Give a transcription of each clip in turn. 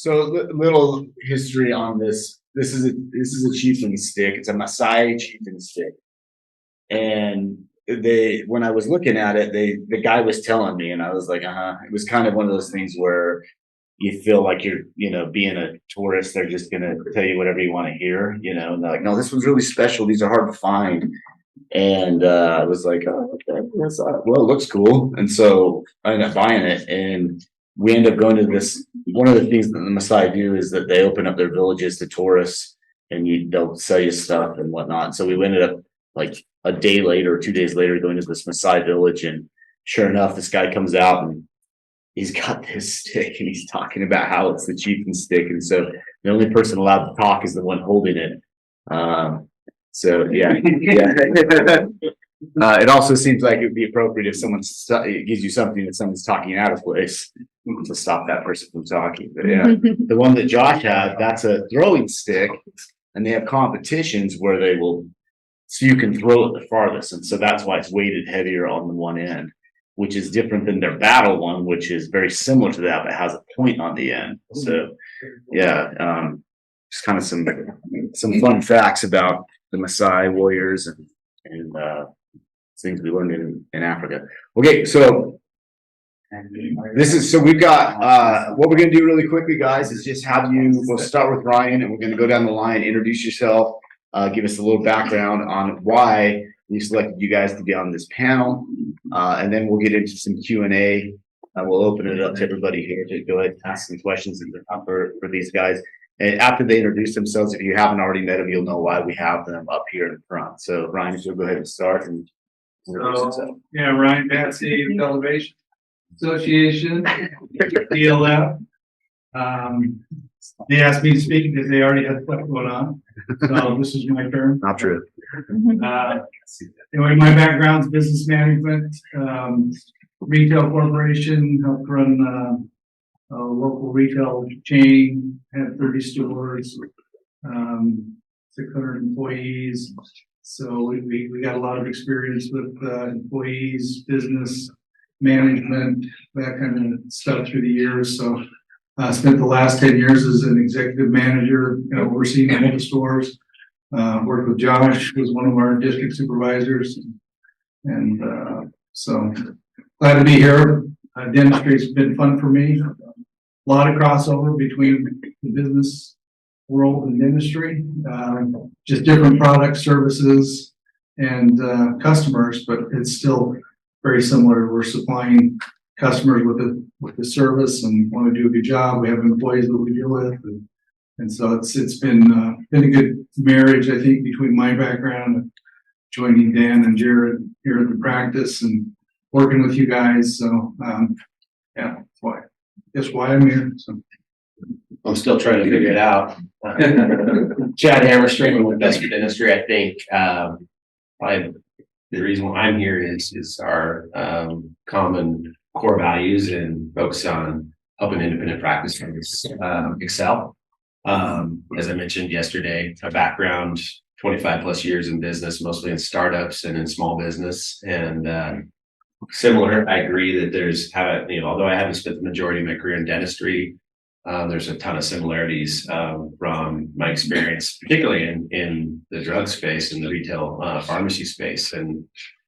So little history on this. This is a chieftain stick. It's a Maasai chieftain stick. And when I was looking at it, the guy was telling me, and I was like, It was kind of one of those things where you feel like you're, being a tourist, they're just gonna tell you whatever you want to hear, and they're like, no, this one's really special. These are hard to find. And I was like, oh, okay, well, it looks cool. And so I ended up buying it, and we end up going to this. One of the things that the Maasai do is that they open up their villages to tourists, and they'll sell you stuff and whatnot. So we ended up like a day later, 2 days later, going to this Maasai village, and sure enough, this guy comes out and he's got this stick, and he's talking about how it's the chieftain stick, and so the only person allowed to talk is the one holding it. So yeah. It also seems like it would be appropriate if someone gives you something that someone's talking out of place to stop that person from talking. But yeah, the one that Josh had, that's a throwing stick, and they have competitions where so you can throw it the farthest, and so that's why it's weighted heavier on the one end, which is different than their battle one, which is very similar to that, but has a point on the end. So yeah, just kind of some fun facts about the Maasai warriors and things we learned in Africa. Okay, so we've got what we're gonna do really quickly, guys, is just we'll start with Ryan, and we're gonna go down the line, introduce yourself, give us a little background on why we selected you guys to be on this panel, and then we'll get into some Q&A. We'll open it up to everybody here to go ahead and ask some questions for these guys. And after they introduce themselves, if you haven't already met them, you'll know why we have them up here in front. So Ryan, if you'll go ahead and start and introduce yourself. Yeah, Ryan Passey, Galovich Association, DLF. They asked me to speak because they already had stuff going on. So this is my turn. Not true. Anyway, my background's business management, retail corporation, helped run a local retail chain, had 30 stores, 600 employees. So we got a lot of experience with employees, business management, that kind of stuff through the years. So I spent the last 10 years as an executive manager, overseeing all the stores. Worked with Josh, who was one of our district supervisors, and so glad to be here. Dentistry's been fun for me. A lot of crossover between the business world and dentistry, just different products, services, and customers, but it's still very similar. We're supplying customers with the service and want to do a good job. We have employees that we deal with, and so it's been a good marriage, I think, between my background, joining Dan and Jared here at the practice, and working with you guys. So yeah, that's why I'm here. So I'm still trying to figure it out. Chad Hammerstrom with Best Dentistry. I think probably the reason why I'm here is our common core values and focus on helping independent practices excel. As I mentioned yesterday, my background, 25 plus years in business, mostly in startups and in small business. And similar, I agree that although I haven't spent the majority of my career in dentistry, there's a ton of similarities from my experience, particularly in the drug space and the retail pharmacy space, and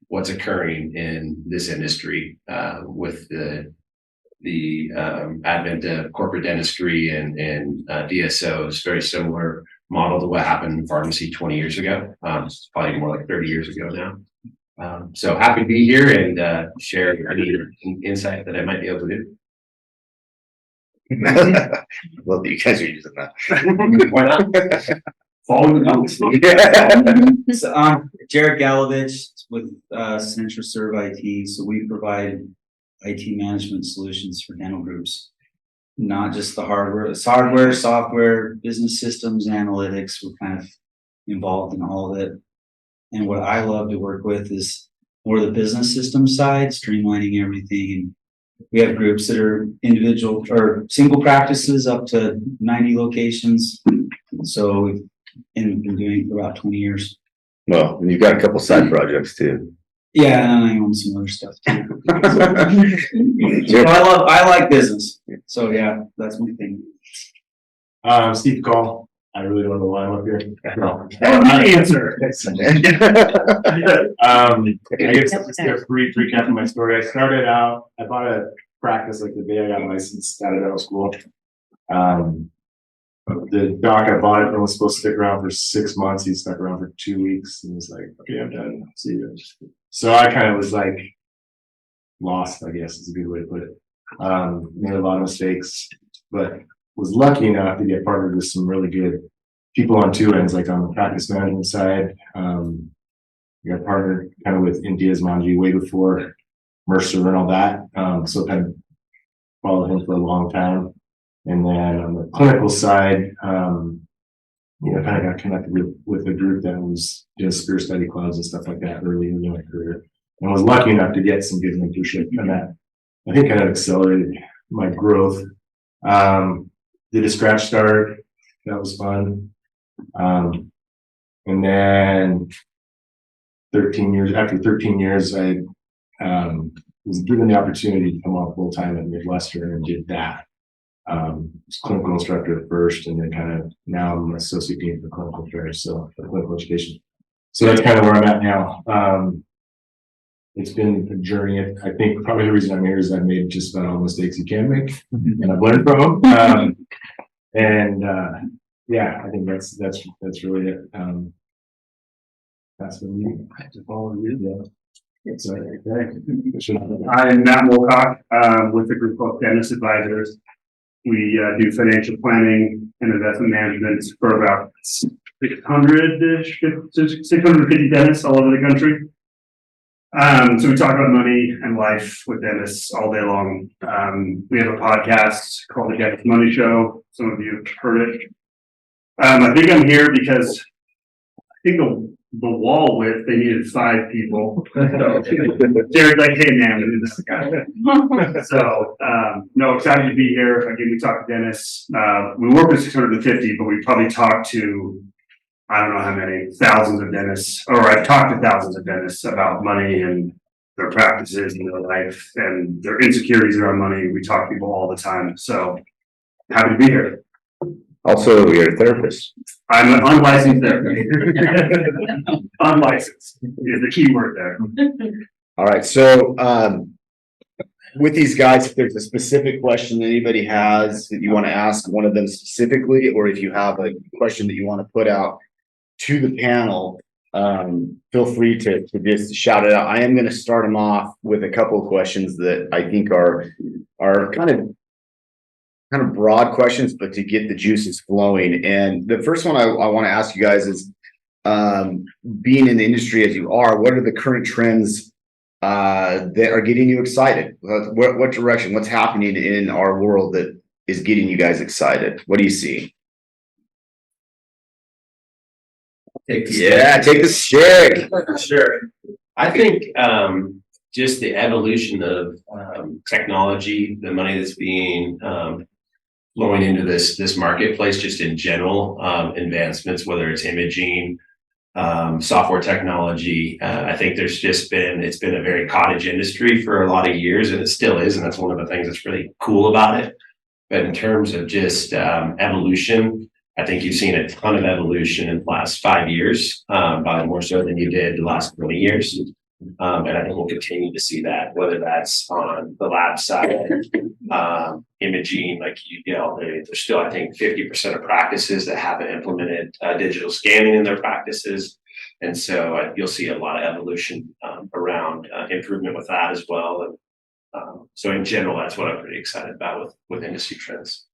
what's occurring in this industry with the advent of corporate dentistry and DSOs. Very similar model to what happened in pharmacy 20 years ago. It's probably more like 30 years ago now. So happy to be here and share any insight that I might be able to do. Well, you guys are using that. Why not? follow the notes. Yeah. So, Jared Galovich with CentraServe IT. So we provide IT management solutions for dental groups, not just the hardware, it's hardware, software, business systems, analytics. We're kind of involved in all of it. And what I love to work with is more the business system side, streamlining everything. We have groups that are individual or single practices up to 90 locations. So we've been doing it for about 20 years. Well, and you've got a couple side projects too. Yeah, and I own some other stuff too. So I like business. So yeah, that's my thing. Steve Call. I really don't know why I'm up here. No. Answer. I guess just a brief recap of my story. I started out, I bought a practice like the day I got licensed out of dental school. The doc I bought it from was supposed to stick around for 6 months. He stuck around for 2 weeks and was like, okay, I'm done. See you. So I kind of was like lost, I guess is a good way to put it. Made a lot of mistakes, but was lucky enough to get partnered with some really good people on two ends, like on the practice management side. We got partnered kind of with India's Manji way before Mercer and all that. So kind of followed him for a long time. And then on the clinical side, kind of got connected with a group that was doing spear study clubs and stuff like that early in my career, and was lucky enough to get some good mentorship, and that I think kind of accelerated my growth. Did a scratch start, that was fun, and then after 13 years, I was given the opportunity to come on full time at Midwestern and did that. Was clinical instructor at first, and then kind of now I'm an associate dean for clinical affairs, so for clinical education. So that's kind of where I'm at now. It's been a journey. I think probably the reason I'm here is I've made just about all the mistakes you can make, and I've learned from them. Yeah, I think that's really it. That's what we have to follow you. Yeah. I'm Matt Mulcock, with a group of dentist advisors. We do financial planning and investment management for about 600-ish, 650 dentists all over the country. So we talk about money and life with dentists all day long. We have a podcast called The Dentist Money Show. Some of you have heard it. I think I'm here because I think the wall width, they needed 5 people. So Jared's like, hey man, we need this guy. So no, excited to be here. Again, we talk to dentists. We work with 650, but we probably talk to, I don't know how many, thousands of dentists, or I've talked to thousands of dentists about money and their practices and their life and their insecurities around money. We talk to people all the time. So happy to be here. Also, you're a therapist. I'm an unlicensed therapist. Unlicensed is the key word there. All right. So, with these guys, if there's a specific question that anybody has that you want to ask one of them specifically, or if you have a question that you want to put out to the panel, feel free to just shout it out. I am going to start them off with a couple of questions that I think are kind of broad questions, but to get the juices flowing. And the first one I want to ask you guys is, being in the industry as you are, what are the current trends that are getting you excited? What direction, what's happening in our world that is getting you guys excited? What do you see? Take the stick. Sure. I think just the evolution of technology, the money that's being flowing into this marketplace, just in general, advancements, whether it's imaging, software technology. I think it's been a very cottage industry for a lot of years, and it still is, and that's one of the things that's really cool about it. But in terms of just evolution, I think you've seen a ton of evolution in the last 5 years, probably more so than you did the last 20 years. And I think we'll continue to see that, whether that's on the lab side, imaging, like there's still, I think, 50% of practices that haven't implemented digital scanning in their practices. And so you'll see a lot of evolution around improvement with that as well. And so in general, that's what I'm pretty excited about with industry trends.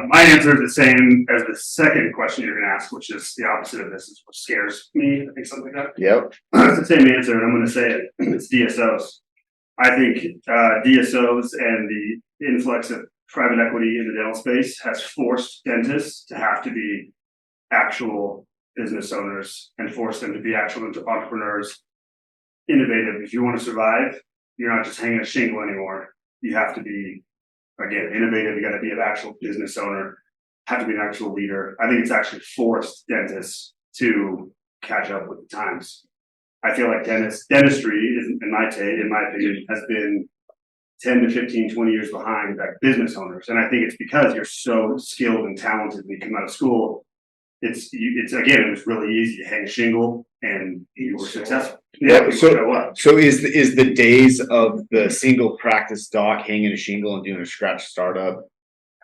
My answer is the same as the second question you're going to ask, which is the opposite of this, is what scares me. I think something like that. Yep. It's the same answer, and I'm going to say it. It's DSOs. I think DSOs and the influx of private equity in the dental space has forced dentists to have to be actual business owners and forced them to be actual entrepreneurs, innovative. If you want to survive, you're not just hanging a shingle anymore. You have to be, again, innovative. You got to be an actual business owner, have to be an actual leader. I think it's actually forced dentists to catch up with the times. I feel like dentistry, in my opinion, has been 10 to 15, 20 years behind like business owners. And I think it's because you're so skilled and talented when you come out of school. It's again, it was really easy to hang a shingle and you were successful. Yeah, people show up. so is the days of the single practice dock hanging a shingle and doing a scratch startup,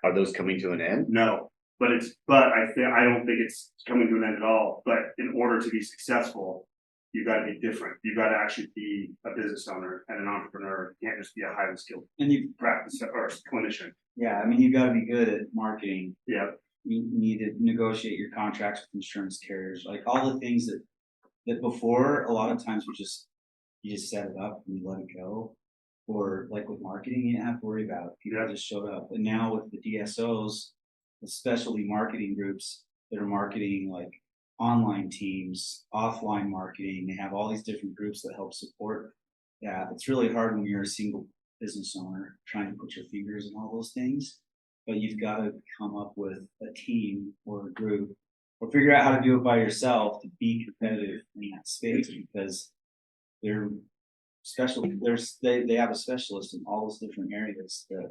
are those coming to an end? No, but I don't think it's coming to an end at all. But in order to be successful, you've got to be different. You've got to actually be a business owner and an entrepreneur. You can't just be a highly skilled And you, practice or clinician. yeah, I mean, you gotta be good at marketing. Yeah. You need to negotiate your contracts with insurance carriers, like all the things that before, a lot of times you just set it up and you let it go. Or like with marketing, you didn't have to worry about it. People just showed up. And now with the DSOs, the specialty marketing groups that are marketing like online teams, offline marketing, they have all these different groups that help support that. It's really hard when you're a single business owner trying to put your fingers in all those things. But you've got to come up with a team or a group or figure out how to do it by yourself to be competitive in that space, because they're special. They have a specialist in all those different areas that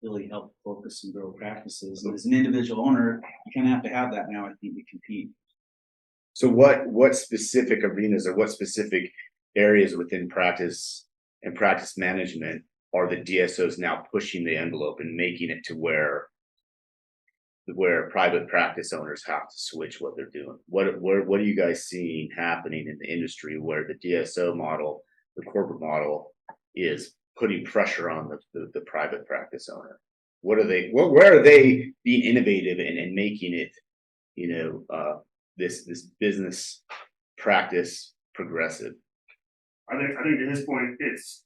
really help focus and grow practices. And as an individual owner, you kind of have to have that now, I think, to compete. So what specific arenas or what specific areas within practice and practice management are the DSOs now pushing the envelope and making it to where private practice owners have to switch what they're doing? What are you guys seeing happening in the industry where the DSO model, the corporate model, is putting pressure on the private practice owner? Where are they being innovative and making it, this business practice progressive? I think to his point, it's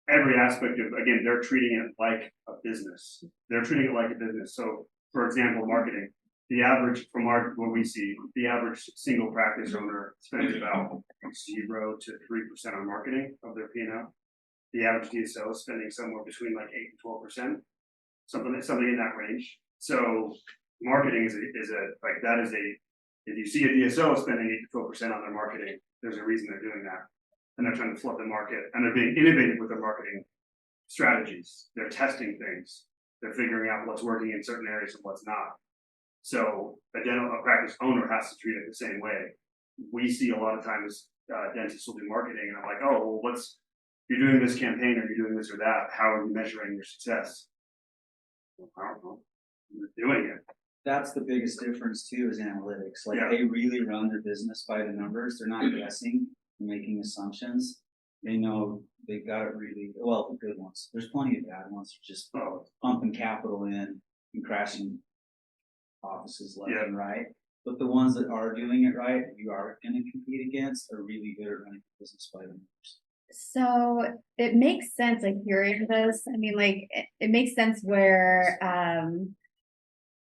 every aspect of, again, they're treating it like a business. They're treating it like a business. So, for example, marketing, the average from what we see, the average single practice owner spends about 0 to 3% on marketing of their P&L. The average DSO is spending somewhere between like 8 and 12%, something in that range. So marketing is if you see a DSO spending 8 to 12% on their marketing, there's a reason they're doing that. And they're trying to flood the market, and they're being innovative with their marketing strategies. They're testing things. They're figuring out what's working in certain areas and what's not. So a practice owner has to treat it the same way. We see a lot of times dentists will do marketing, and I'm like, oh, well, you're doing this campaign, or you're doing this or that. How are you measuring your success? Well, I don't know. You're doing it. That's the biggest difference too, is analytics. Like they really run their business by the numbers. They're not guessing, making assumptions. They know they've got it really well. The good ones. There's plenty of bad ones, just pumping capital in and crashing offices left and right. But the ones that are doing it right, you are going to compete against, are really good at running the business by the numbers. So it makes sense, like hearing this. I mean, like it makes sense where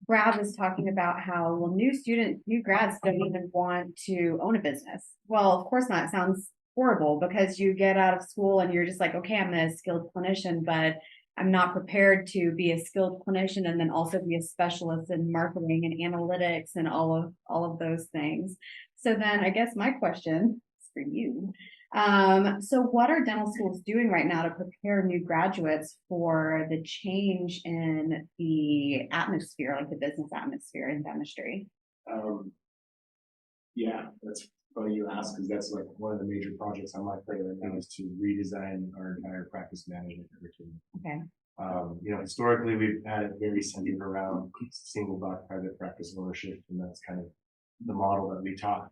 Brad was talking about how, well, new grads don't even want to own a business. Well, of course not. It sounds horrible because you get out of school and you're just like, okay, I'm a skilled clinician, but I'm not prepared to be a skilled clinician and then also be a specialist in marketing and analytics and all of those things. So then I guess my question is for you. So what are dental schools doing right now to prepare new graduates for the change in the atmosphere, like the business atmosphere in dentistry? Yeah, that's funny you ask, because that's like one of the major projects on my plate right now is to redesign our entire practice management curriculum. Okay. Historically we've had it very centered around single doc private practice ownership, and that's kind of the model that we taught.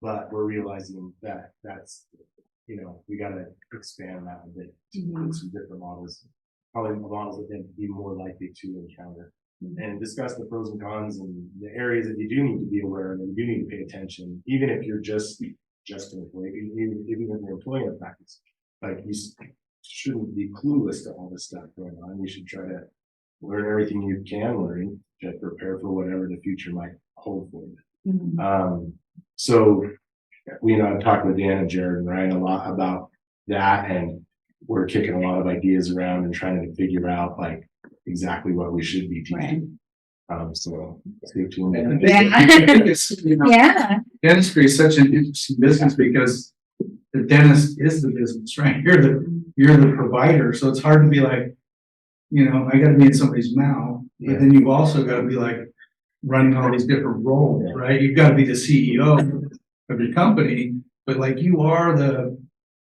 But we're realizing that that's, we got to expand that a bit to include some different models, probably models that they'd be more likely to encounter, and discuss the pros and cons and the areas that you do need to be aware of and you do need to pay attention, even if you're just an employee, even if you're employing a practice. Like, you shouldn't be clueless to all this stuff going on. You should try to learn everything you can learn to prepare for whatever the future might hold for you. So, I've talked with Dan and Jared and Ryan a lot about that, and we're kicking a lot of ideas around and trying to figure out like exactly what we should be teaching. So stay tuned. Yeah. Dentistry is such an interesting business because the dentist is the business, right? You're the provider. So it's hard to be like, you know, I gotta be in somebody's mouth, but then you've also gotta be like running all these different roles, right? You've gotta be the CEO of your company, but like you are the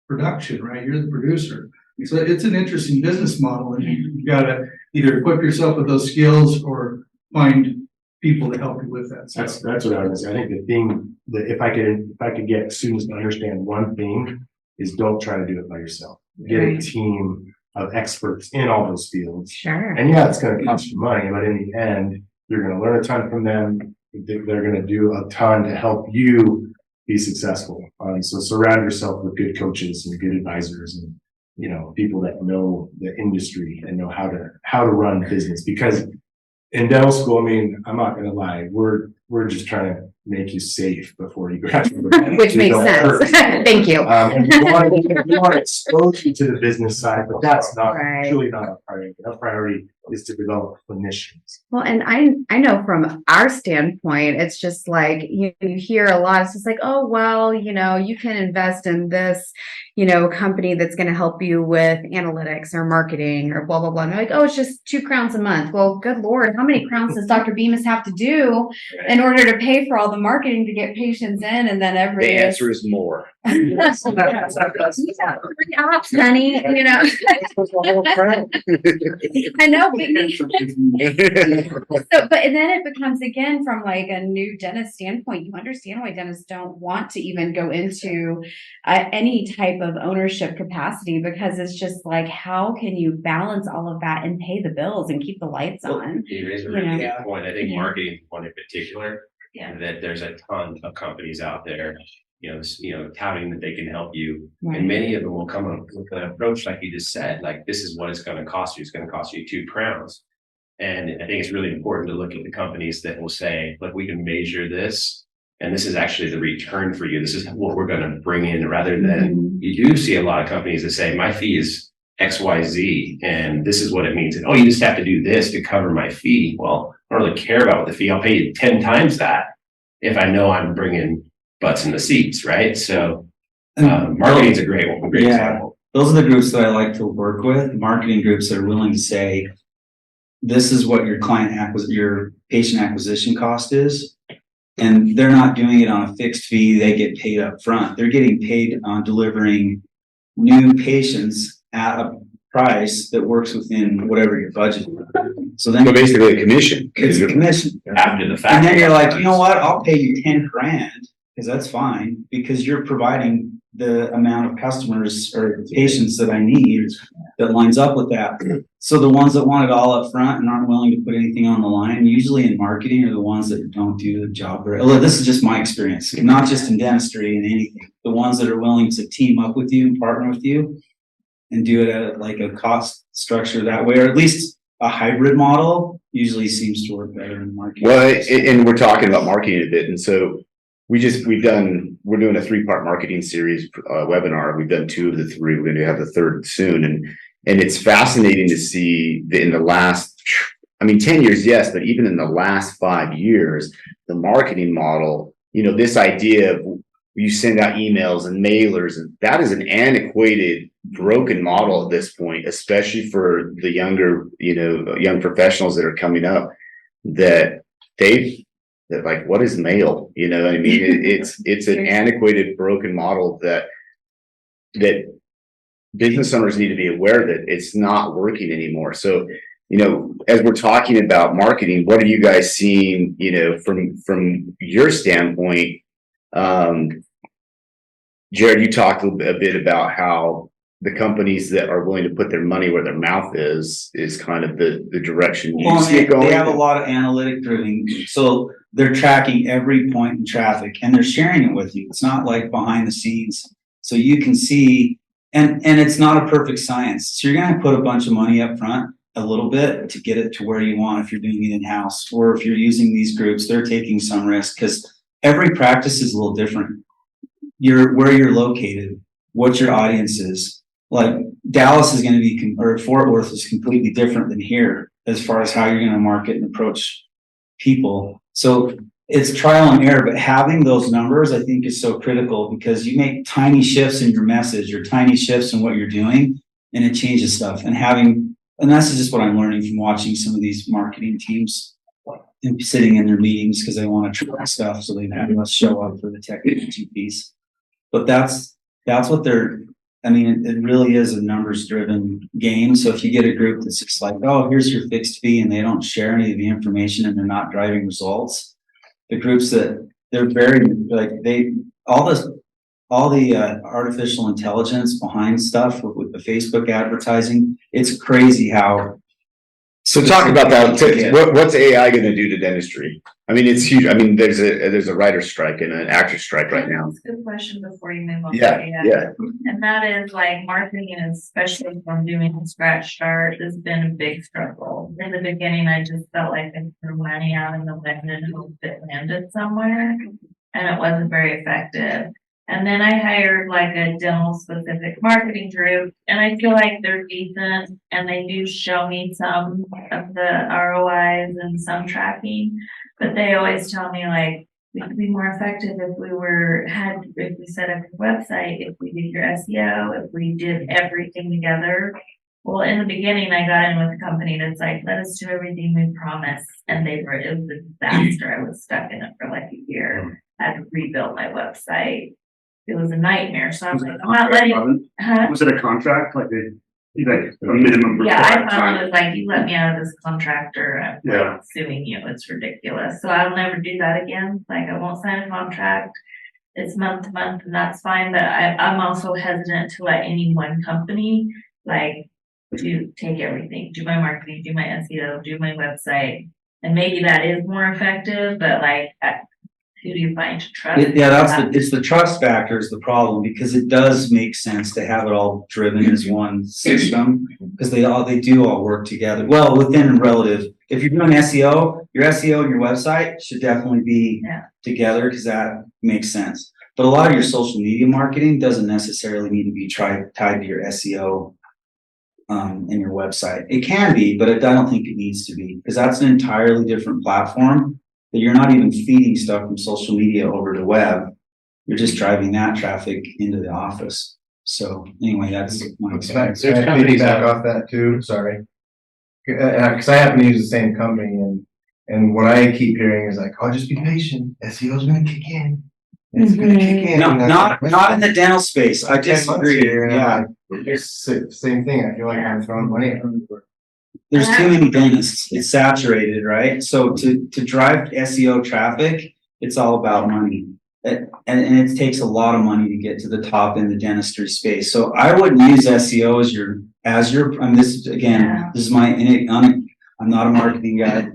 production, right? You're the producer. So it's an interesting business model, and you gotta either equip yourself with those skills or find people to help you with that. So That's what I was, I think the thing that if I could get students to understand one thing is don't try to do it by yourself. Get a team of experts in all those fields. Sure. And yeah, it's gonna cost you money, but in the end, you're gonna learn a ton from them. They're gonna do a ton to help you be successful. So surround yourself with good coaches and good advisors and, you know, people that know the industry and know how to run business. Because in dental school, I mean, I'm not gonna lie, we're just trying to make you safe before you graduate. Which makes sense. Thank you. And we want to expose you to the business side, but that's not truly not our priority. Our priority is to develop clinicians. Well, and I know from our standpoint, it's just like you hear a lot. It's just like, oh, well, you know, you can invest in this, you know, company that's going to help you with analytics or marketing or blah, blah, blah. And they're like, oh, it's just $2 a month. Well, good Lord, how many crowns does Dr. Bemis have to do in order to pay for all the marketing to get patients in? And then every The answer is more. yeah, 3 ops, honey, you know. I know, but and then it becomes again from like a new dentist standpoint. You understand why dentists don't want to even go into any type of ownership capacity, because it's just like, how can you balance all of that and pay the bills and keep the lights on? You raise a really good point. I think marketing is one in particular. That there's a ton of companies out there, touting that they can help you. Right. And many of them will come up with an approach like you just said, like this is what it's going to cost you. It's going to cost you £2. And I think it's really important to look at the companies that will say, look, we can measure this, and this is actually the return for you. This is what we're going to bring in, rather than you do see a lot of companies that say, my fee is XYZ, and this is what it means. And, oh, you just have to do this to cover my fee. Well, I don't really care about the fee. I'll pay you 10 times that if I know I'm bringing butts in the seats, right? So marketing is a great one, great example. Those are the groups that I like to work with, marketing groups that are willing to say, this is what your your patient acquisition cost is. And they're not doing it on a fixed fee. They get paid up front. They're getting paid on delivering new patients at a price that works within whatever your budget is. So then basically a commission. It's a commission. After the fact. And then you're like, you know what? I'll pay you 10 grand because that's fine, because you're providing the amount of customers or patients that I need that lines up with that. So the ones that want it all up front and aren't willing to put anything on the line, usually in marketing, are the ones that don't do the job very well. This is just my experience, not just in dentistry and anything. The ones that are willing to team up with you and partner with you and do it at like a cost structure that way, or at least a hybrid model, usually seems to work better in marketing. Well, and we're talking about marketing a bit. And so we're doing a 3-part marketing series webinar. We've done 2 of the 3. We're going to have the 3rd soon. And it's fascinating to see that in the last, 10 years, yes, but even in the last 5 years, the marketing model, this idea of you send out emails and mailers, and that is an antiquated, broken model at this point, especially for the younger, young professionals that are coming up, that like, what is mail? You know what I mean? It's an antiquated, broken model that business owners need to be aware that it's not working anymore. So, as we're talking about marketing, what are you guys seeing, from your standpoint? Jared, you talked a bit about how the companies that are willing to put their money where their mouth is kind of the direction you see it going. They have a lot of analytic driven, so they're tracking every point in traffic and they're sharing it with you. It's not like behind the scenes, so you can see, and it's not a perfect science. So you're going to put a bunch of money up front, a little bit, to get it to where you want. If you're doing it in house, or if you're using these groups, they're taking some risk because every practice is a little different. Where you're located, what your audience is. Like Dallas is going to be, or Fort Worth is completely different than here as far as how you're going to market and approach people. So it's trial and error, but having those numbers, I think, is so critical because you make tiny shifts in your message or tiny shifts in what you're doing, and it changes stuff. And that's just what I'm learning from watching some of these marketing teams and sitting in their meetings because they want to try stuff, so they have us show up for the technology piece. But that's what I mean, it really is a numbers driven game. So if you get a group that's just like, oh, here's your fixed fee, and they don't share any of the information and they're not driving results, the groups that they're very like all the artificial intelligence behind stuff with the Facebook advertising, it's crazy how. So talk about that. What's AI going to do to dentistry? I mean, it's huge. I mean, there's a writer's strike and an actor's strike right now. That's a good question before you move on. Yeah, to AI. yeah. And that is like marketing, and especially from doing a scratch start, has been a big struggle. In the beginning, I just felt like I threw money out in the wind and hoped it landed somewhere, and it wasn't very effective. And then I hired like a dental specific marketing group, and I feel like they're decent and they do show me some of the ROIs and some tracking, but they always tell me like we could be more effective if we set up your website, if we did your SEO, if we did everything together. Well, in the beginning, I got in with a company that's like, let us do everything we promised, and it was a disaster. I was stuck in it for like a year. I had to rebuild my website. It was a nightmare. So I was like, I'm not letting. Was it a contract? Like a minimum? Yeah, I required finally time? was like, you let me out of this contract or I'm Yeah. suing you. It's ridiculous. So I'll never do that again. Like I won't sign a contract. It's month to month and that's fine. But I'm also hesitant to let any one company like take everything, do my marketing, do my SEO, do my website. And maybe that is more effective, but like who do you find to trust? It's the trust factor is the problem because it does make sense to have it all driven as one system because they do all work together. Well, within relative, if you're doing SEO, your SEO and your website should definitely be together because that makes sense. But a lot of your social media marketing doesn't necessarily need to be tied to your SEO and your website. It can be, but I don't think it needs to be because that's an entirely different platform. That you're not even feeding stuff from social media over to web. You're just driving that traffic into the office. So anyway, that's my experience. There's companies back off that too. Sorry, because I happen to use the same company, and what I keep hearing is like, "Oh, just be patient. SEO's going to kick in. It's going to kick in." No, not in the dental space. I disagree. Yeah, it's the same thing. I feel like I'm throwing money at them. there's too many dentists. It's saturated, right? So to drive SEO traffic, it's all about money. And it takes a lot of money to get to the top in the dentistry space. So I wouldn't use SEO as your, this is my, I'm not a marketing guy.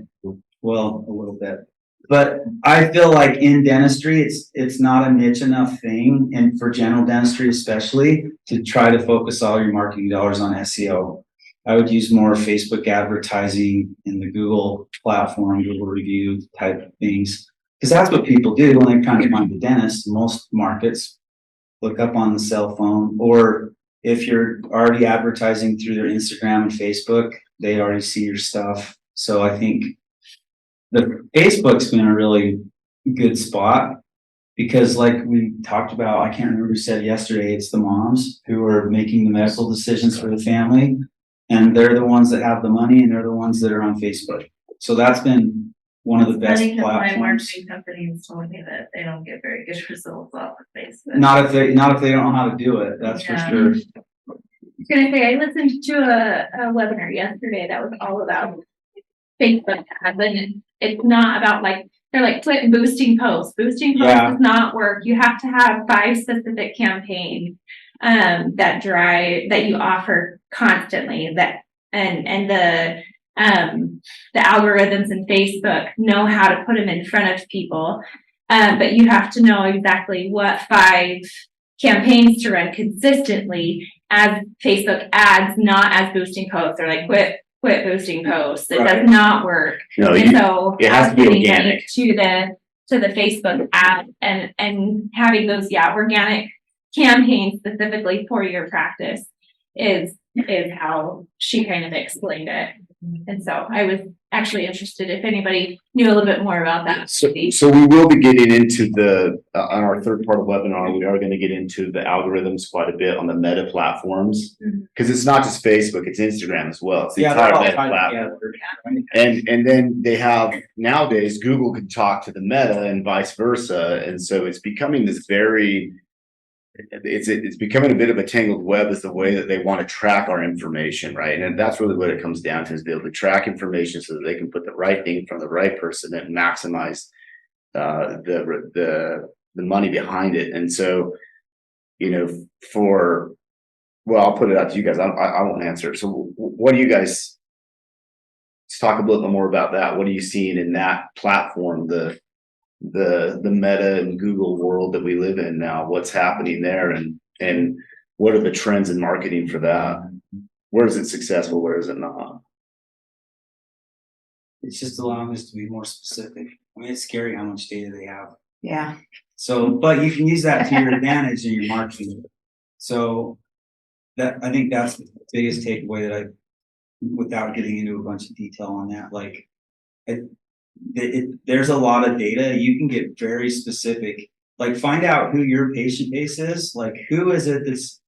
Well, a little bit, but I feel like in dentistry, it's not a niche enough thing. And for general dentistry, especially to try to focus all your marketing dollars on SEO. I would use more Facebook advertising in the Google platform, Google review type of things. Because that's what people do when they're trying to find a dentist. Most markets look up on the cell phone, or if you're already advertising through their Instagram and Facebook, they already see your stuff. So I think the Facebook's been a really good spot because like we talked about, I can't remember who said yesterday, it's the moms who are making the medical decisions for the family. And they're the ones that have the money and they're the ones that are on Facebook. So that's been one of the best platforms. My marketing companies told me that they don't get very good results off of Facebook. Not if they don't know how to do it. That's for sure. I was gonna say, I listened to a webinar yesterday that was all about Facebook ads, and it's not about they're like click boosting posts. Boosting posts does not work. You have to have 5 specific campaigns that you offer constantly. And the algorithms in Facebook know how to put them in front of people, but you have to know exactly what 5 campaigns to run consistently as Facebook ads, not as boosting posts. They're like quit boosting posts. It does not work. No, so it has to be organic to the Facebook ad and having those organic campaigns specifically for your practice is how she kind of explained it. And so I was actually interested if anybody knew a little bit more about that. So we will be getting into the, on our third part of webinar, we are going to get into the algorithms quite a bit on the Meta platforms. Because it's not just Facebook, it's Instagram as well. It's the entire Meta platform. And then they have, nowadays, Google can talk to the Meta and vice versa. And so it's becoming this very, it's becoming a bit of a tangled web as the way that they want to track our information, right? And that's really what it comes down to, is be able to track information so that they can put the right thing from the right person and maximize the money behind it. And so, you know, well, I'll put it out to you guys. I won't answer. So what do you guys, let's talk a little bit more about that. What are you seeing in that platform, the Meta and Google world that we live in now? What's happening there, and what are the trends in marketing for that? Where is it successful? Where is it not? It's just allowing us to be more specific. I mean, it's scary how much data they have. Yeah. So, but you can use that to your advantage in your marketing. So that, I think that's the biggest takeaway that without getting into a bunch of detail on that, like there's a lot of data. You can get very specific, like find out who your patient base is, like who is it that's,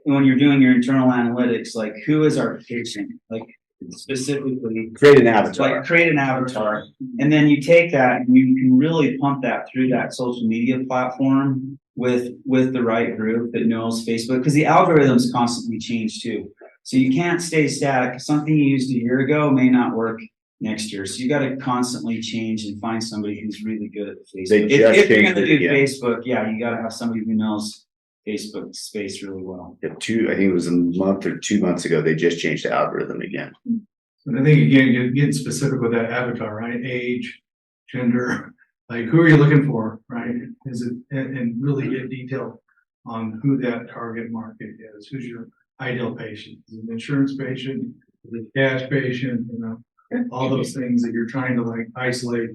when you're doing your internal analytics, like who is our patient, like specifically Create an avatar. like create an avatar, and then you take that and you can really pump that through that social media platform with the right group that knows Facebook, because the algorithms constantly change too. So you can't stay static. Something you used a year ago may not work next year. So you got to constantly change and find somebody who's really good at Facebook. If you're going to do Facebook, yeah, you got to have somebody who knows Facebook space really well. I think it was a month or 2 months ago, they just changed the algorithm again. And I think again, you're getting specific with that avatar, right? Age, gender, like who are you looking for, right? Is it, and really get detailed on who that target market is. Who's your ideal patient? Is it an insurance patient? Is it a cash patient? You know, all those things that you're trying to like isolate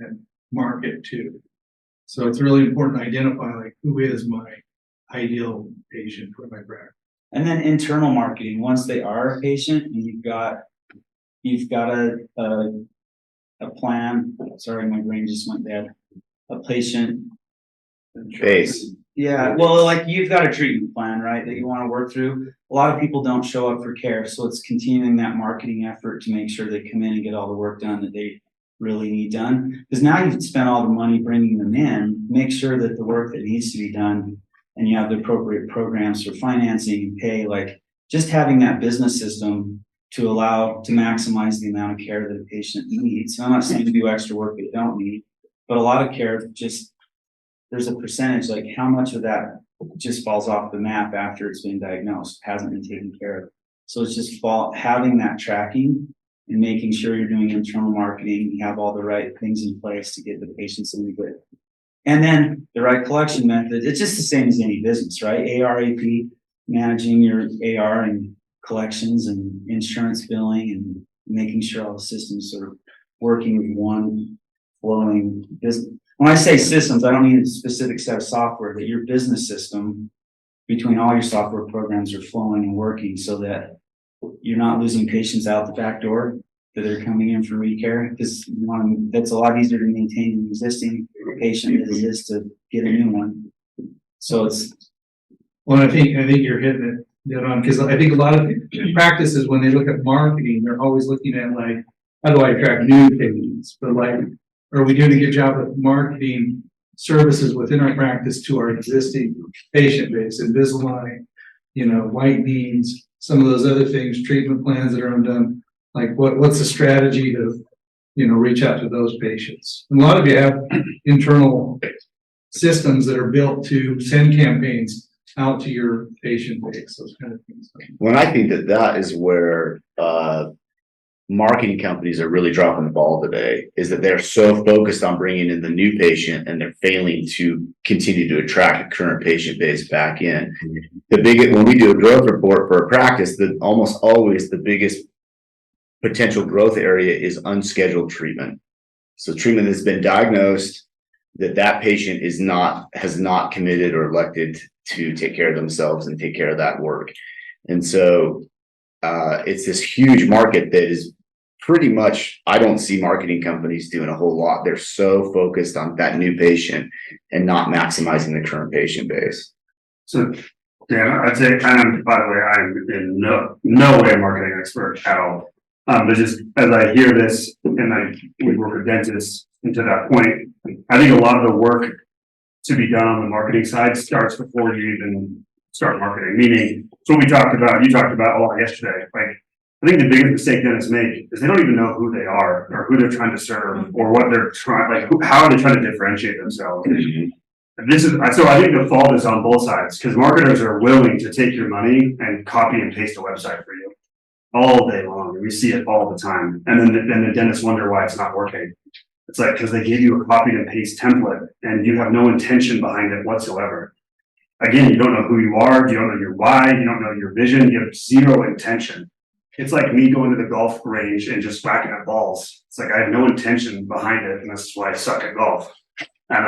and market to. So it's really important to identify like who is my ideal patient for my practice. And then internal marketing, once they are a patient and you've got a plan. Sorry, my brain just went dead. A patient base. Yeah, well, like you've got a treatment plan, right, that you want to work through. A lot of people don't show up for care, so it's continuing that marketing effort to make sure they come in and get all the work done that they really need done. Because now you've spent all the money bringing them in, make sure that the work that needs to be done, and you have the appropriate programs for financing and pay, like just having that business system to allow to maximize the amount of care that a patient needs. So I'm not saying to do extra work they don't need, but a lot of care just, there's a percentage, like how much of that just falls off the map after it's been diagnosed, hasn't been taken care of. So it's just having that tracking and making sure you're doing internal marketing, you have all the right things in place to get the patients in the good. And then the right collection method, it's just the same as any business, right? AR, AP, managing your AR and collections and insurance billing and making sure all the systems are working with one flowing business. When I say systems, I don't mean a specific set of software, that your business system between all your software programs are flowing and working so that you're not losing patients out the back door that are coming in for recare, because that's a lot easier to maintain an existing patient than it is to get a new one. So it's. Well, I think you're hitting it dead on, because I think a lot of practices, when they look at marketing, they're always looking at like, how do I attract new patients? But like, are we doing a good job of marketing services within our practice to our existing patient base, Invisalign, white needs, some of those other things, treatment plans that are undone? Like what's the strategy to, reach out to those patients? And a lot of you have internal systems that are built to send campaigns out to your patient base, those kind of things. Well, I think that is where marketing companies are really dropping the ball today, is that they're so focused on bringing in the new patient and they're failing to continue to attract a current patient base back in. When we do a growth report for a practice, almost always the biggest potential growth area is unscheduled treatment. So treatment that's been diagnosed that patient has not committed or elected to take care of themselves and take care of that work. And so it's this huge market that is pretty much, I don't see marketing companies doing a whole lot. They're so focused on that new patient and not maximizing the current patient base. So, Dan, I'd say, and by the way, I'm in no way a marketing expert at all. But just as I hear this, and we work with dentists, and to that point, I think a lot of the work to be done on the marketing side starts before you even start marketing. Meaning, so you talked about a lot yesterday. Like, I think the biggest mistake dentists make is they don't even know who they are or who they're trying to serve or what they're trying, like, how are they trying to differentiate themselves? So I think the fault is on both sides, because marketers are willing to take your money and copy and paste a website for you all day long. We see it all the time. And then the dentists wonder why it's not working. It's like, because they gave you a copy and paste template and you have no intention behind it whatsoever. Again, you don't know who you are, you don't know your why, you don't know your vision, you have zero intention. It's like me going to the golf range and just whacking at balls. It's like I have no intention behind it, and this is why I suck at golf. And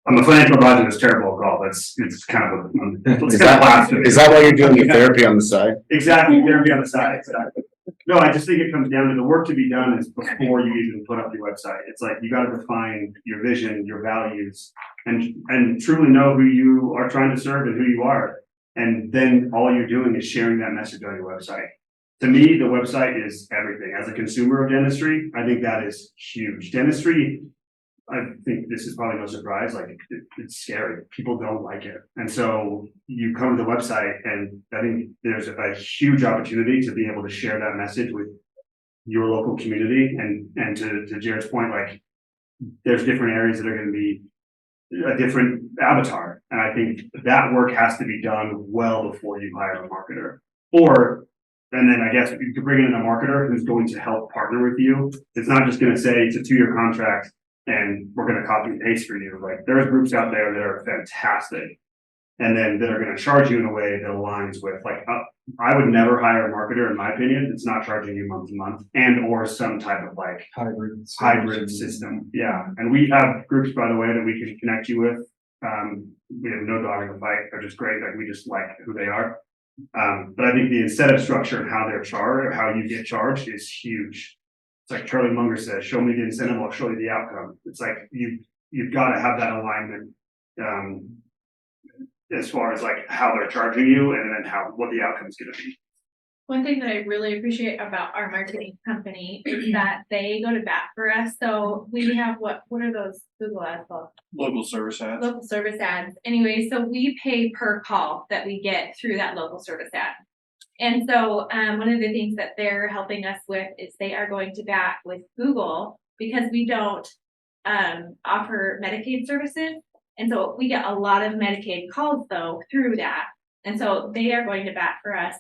I'm a financial advisor that's terrible at golf. It's kind of Is that why you're doing your therapy on the side? Exactly, therapy on the side, exactly. No, I just think it comes down to the work to be done is before you even put up your website. It's like you got to define your vision, your values, and truly know who you are trying to serve and who you are. And then all you're doing is sharing that message on your website. To me, the website is everything. As a consumer of dentistry, I think that is huge. Dentistry, I think this is probably no surprise, like it's scary. People don't like it. And so you come to the website, and I think there's a huge opportunity to be able to share that message with your local community. And to Jared's point, like there's different areas that are going to be a different avatar. And I think that work has to be done well before you hire a marketer. And then I guess you could bring in a marketer who's going to help partner with you. It's not just going to say it's a 2-year contract and we're going to copy and paste for you. Like there's groups out there that are fantastic, and then that are going to charge you in a way that aligns with I would never hire a marketer, in my opinion, that's not charging you month to month and or some type of like hybrid system. Yeah. And we have groups, by the way, that we can connect you with. We have no dog in the fight. They're just great. Like we just like who they are. But I think the incentive structure and how they're charged or how you get charged is huge. It's like Charlie Munger says, show me the incentive, I'll show you the outcome. It's like you've got to have that alignment as far as like how they're charging you and then what the outcome is going to be. One thing that I really appreciate about our marketing company is that they go to bat for us. So we have what are those Google ads called? Local service ads. Local service ads. Anyway, so we pay per call that we get through that local service ad. And so one of the things that they're helping us with is they are going to bat with Google because we don't offer Medicaid services. And so we get a lot of Medicaid calls though through that. And so they are going to bat for us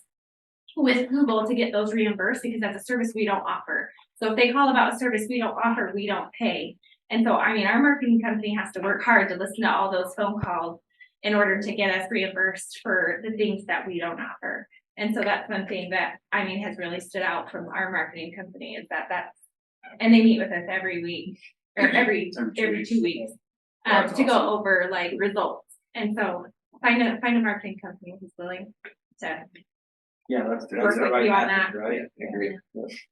with Google to get those reimbursed because that's a service we don't offer. So if they call about a service we don't offer, we don't pay. And so, I mean, our marketing company has to work hard to listen to all those phone calls in order to get us reimbursed for the things that we don't offer. And so that's one thing that, I mean, has really stood out from our marketing company is and they meet with us every week or every 2 weeks to go over like results. And so find a marketing company who's willing to work with you on that. Right? I agree.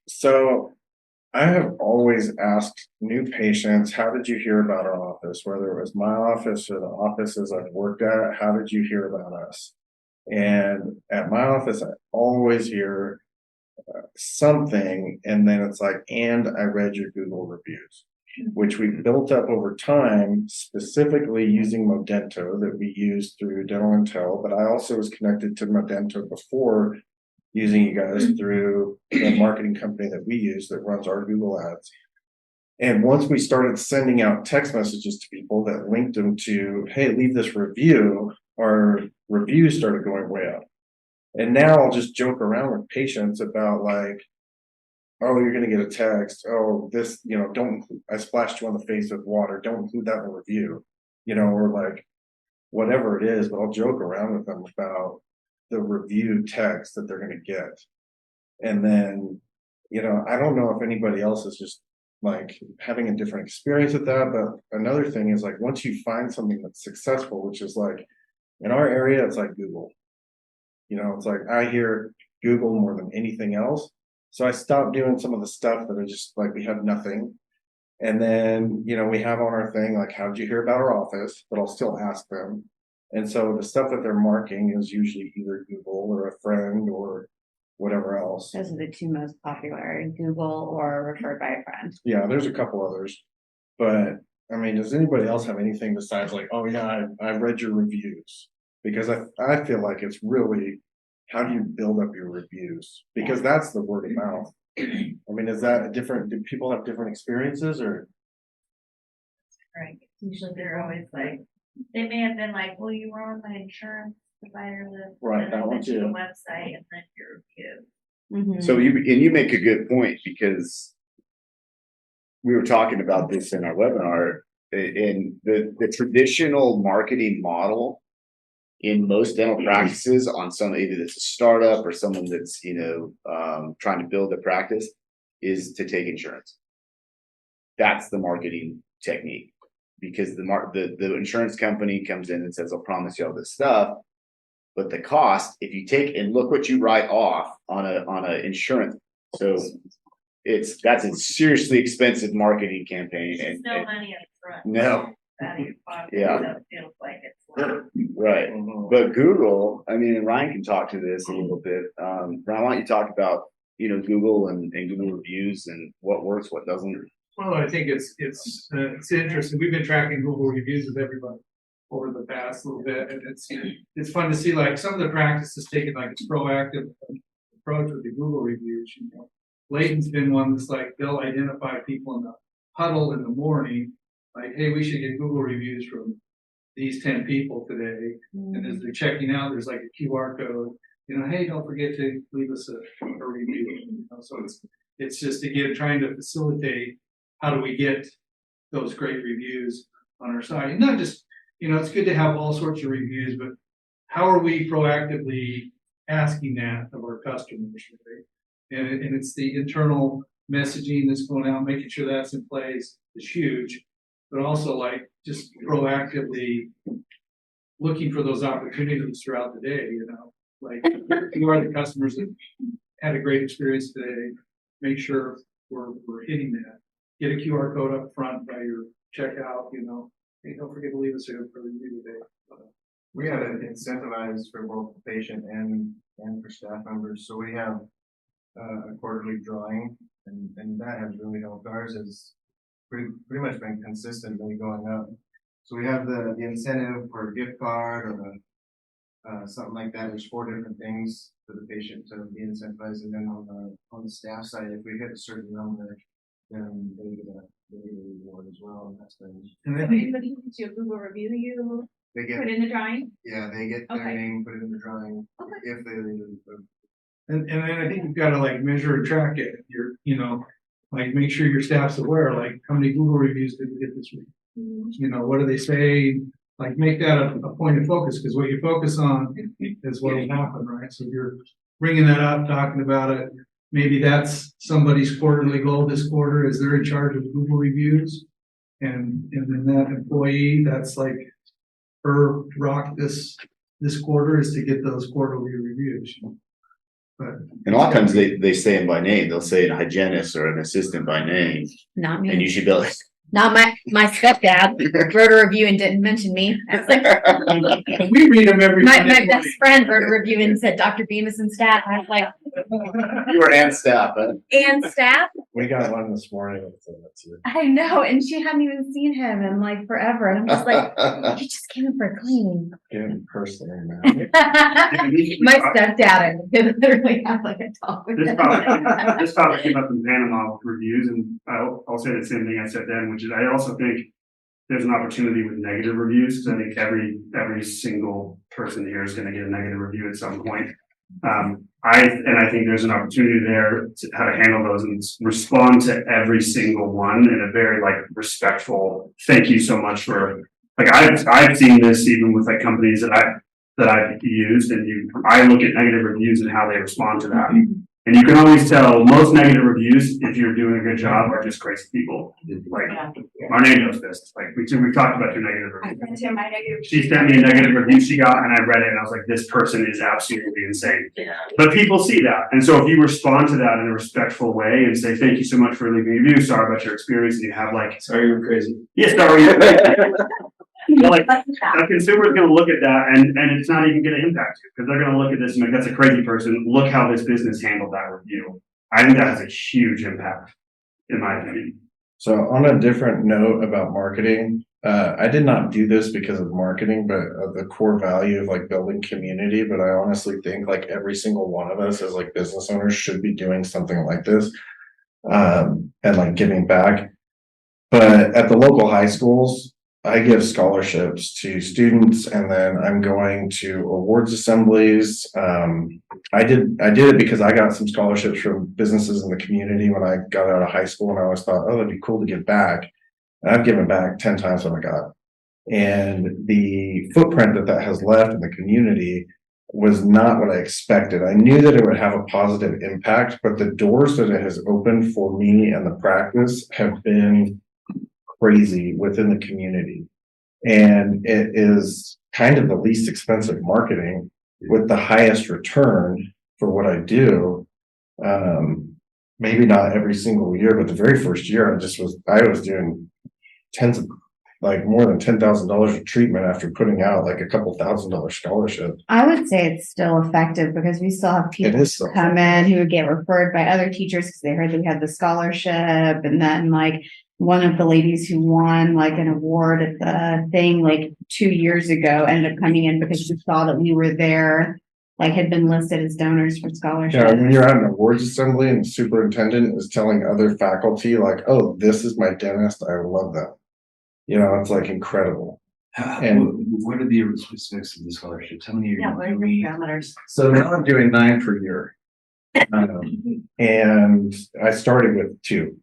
So I have always asked new patients, how did you hear about our office? Whether it was my office or the offices I've worked at, how did you hear about us? And at my office, I always hear something, and then it's like, and I read your Google reviews, which we built up over time, specifically using Modento that we used through Dental Intel, but I also was connected to Modento before using you guys through the marketing company that we use that runs our Google ads. And once we started sending out text messages to people that linked them to, hey, leave this review, our reviews started going way up. And now I'll just joke around with patients about like, oh, you're going to get a text. Oh, this, I splashed you on the face with water. Don't include that in the review, or like whatever it is, but I'll joke around with them about the review text that they're going to get. And then, I don't know if anybody else is just like having a different experience with that. But another thing is like, once you find something that's successful, which is like in our area, it's like Google, it's like I hear Google more than anything else. So I stopped doing some of the stuff that are just like, we have nothing. And then, you know, we have on our thing, like, how'd you hear about our office? But I'll still ask them. And so the stuff that they're marking is usually either Google or a friend or whatever else. Those are the two most popular, Google or referred by a friend. Yeah, there's a couple others. But I mean, does anybody else have anything besides like, oh yeah, I read your reviews? Because I feel like it's really, how do you build up your reviews? Because that's the word of mouth. I mean, is that a different, do people have different experiences or? Right, usually they're always like, they may have been like, well, you were on my insurance provider list. Right, and that then one went to the too. website and then your review. So you make a good point, because we were talking about this in our webinar, in the traditional marketing model in most dental practices on some, either that's a startup or someone that's, trying to build a practice, is to take insurance. That's the marketing technique, because the insurance company comes in and says, I'll promise you all this stuff. But the cost, if you take and look what you write off on a insurance, so that's a seriously expensive marketing campaign. It's no money up front. No. Out of your pocket, Yeah. so it feels like it's. Right. But Google, I mean, and Ryan can talk to this a little bit. Ryan, why don't you talk about, Google and Google reviews and what works, what doesn't? Well, I think it's interesting. We've been tracking Google reviews with everybody over the past little bit, and it's fun to see like some of the practices taking like a proactive approach with the Google reviews. Layton's been one that's like, they'll identify people in the huddle in the morning, like, hey, we should get Google reviews from these 10 people today. And as they're checking out, there's like a QR code, hey, don't forget to leave us a review. So it's just, again, trying to facilitate how do we get those great reviews on our site. And not just, it's good to have all sorts of reviews, but how are we proactively asking that of our customers, right? And it's the internal messaging that's going out, making sure that's in place is huge, but also like just proactively looking for those opportunities throughout the day, like who are the customers that had a great experience today, make sure we're hitting that. Get a QR code up front by your checkout, hey, don't forget to leave us a review today. We had it incentivized for both the patient and for staff members, so we have a quarterly drawing, and that has really helped. Ours is pretty much been consistently going up. So we have the incentive for a gift card or something like that. There's 4 different things for the patient to be incentivized, and then on the staff side, if we hit a certain number, then they get a reward as well. And that's been. And then anybody who gives you a Google review, you they get put in the drawing. Yeah, they get their name, put it in the drawing if they leave it. And then I think you've got to like measure and track it. Like make sure your staff's aware, like how many Google reviews did we get this week? What do they say? Like make that a point of focus, because what you focus on is what will happen, right? So if you're bringing that up, talking about it, maybe that's somebody's quarterly goal this quarter is they're in charge of Google reviews. And then that employee, that's like her rock this quarter is to get those quarterly reviews. But And a lot of times they say them by name. They'll say a hygienist or an assistant by name, Not and you me. should be able to. Not my stepdad wrote a review and didn't mention me. I was like, we read them every my Monday best friend wrote a review and said Dr. Bemis and staff. I was like, You were and staff, huh? and staff? We got one this morning. That's it. I know, and she hadn't even seen him in like forever. And I'm just like, he just came in for a clean. Getting personal now. My stepdad and literally have like a talk with him. This topic came up in Panama with reviews, and I'll say the same thing I said then, which is I also think there's an opportunity with negative reviews, because I think every single person here is going to get a negative review at some point. I think there's an opportunity there to how to handle those and respond to every single one in a very respectful. Thank you so much for I've seen this even with companies that I've used, and I look at negative reviews and how they respond to that. And you can always tell most negative reviews, if you're doing a good job, are just crazy people. Like, Marnay knows this. Like, we've talked about your negative reviews. She sent me a negative review she got, and I read it, and I was like, this person is absolutely insane. But people see that. And so if you respond to that in a respectful way and say, thank you so much for leaving a review, sorry about your experience, and you have like, Sorry, you were crazy. yeah, sorry. Well, like, a consumer is going to look at that and it's not even going to impact you because they're going to look at this and be like, that's a crazy person. Look how this business handled that review. I think that has a huge impact, in my opinion. So on a different note about marketing, I did not do this because of marketing, but of the core value of like building community. But I honestly think like every single one of us as like business owners should be doing something like this, and like giving back. But at the local high schools, I give scholarships to students, and then I'm going to awards assemblies. I did it because I got some scholarships from businesses in the community when I got out of high school, and I always thought, oh, that'd be cool to give back. And I've given back 10 times what I got. And the footprint that has left in the community was not what I expected. I knew that it would have a positive impact, but the doors that it has opened for me and the practice have been crazy within the community. And it is kind of the least expensive marketing with the highest return for what I do. Maybe not every single year, but the very first year I was doing more than $10,000 of treatment after putting out like a couple $1,000 scholarship. I would say it's still effective because we still have people come in who get referred by other teachers because they heard they had the scholarship. And then like one of the ladies who won like an award at the thing like 2 years ago ended up coming in because she saw that we were there, like had been listed as donors for scholarships. Yeah, when you're at an awards assembly and the superintendent is telling other faculty like, oh, this is my dentist, I love that. You know, it's like incredible. And what are the specifics of the scholarships? How many are you parameters? So now I'm doing 9 per year. And I started with 2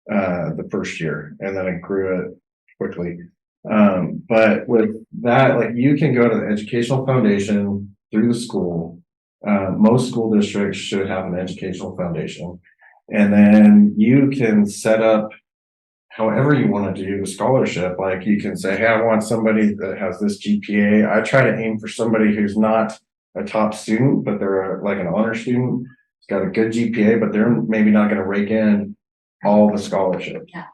the first year, and then I grew it quickly. But with that, like you can go to the educational foundation through the school. Most school districts should have an educational foundation. And then you can set up however you want to do the scholarship. Like you can say, hey, I want somebody that has this GPA. I try to aim for somebody who's not a top student, but they're like an honor student. It's got a good GPA, but they're maybe not going to rake in all the scholarships. Yeah.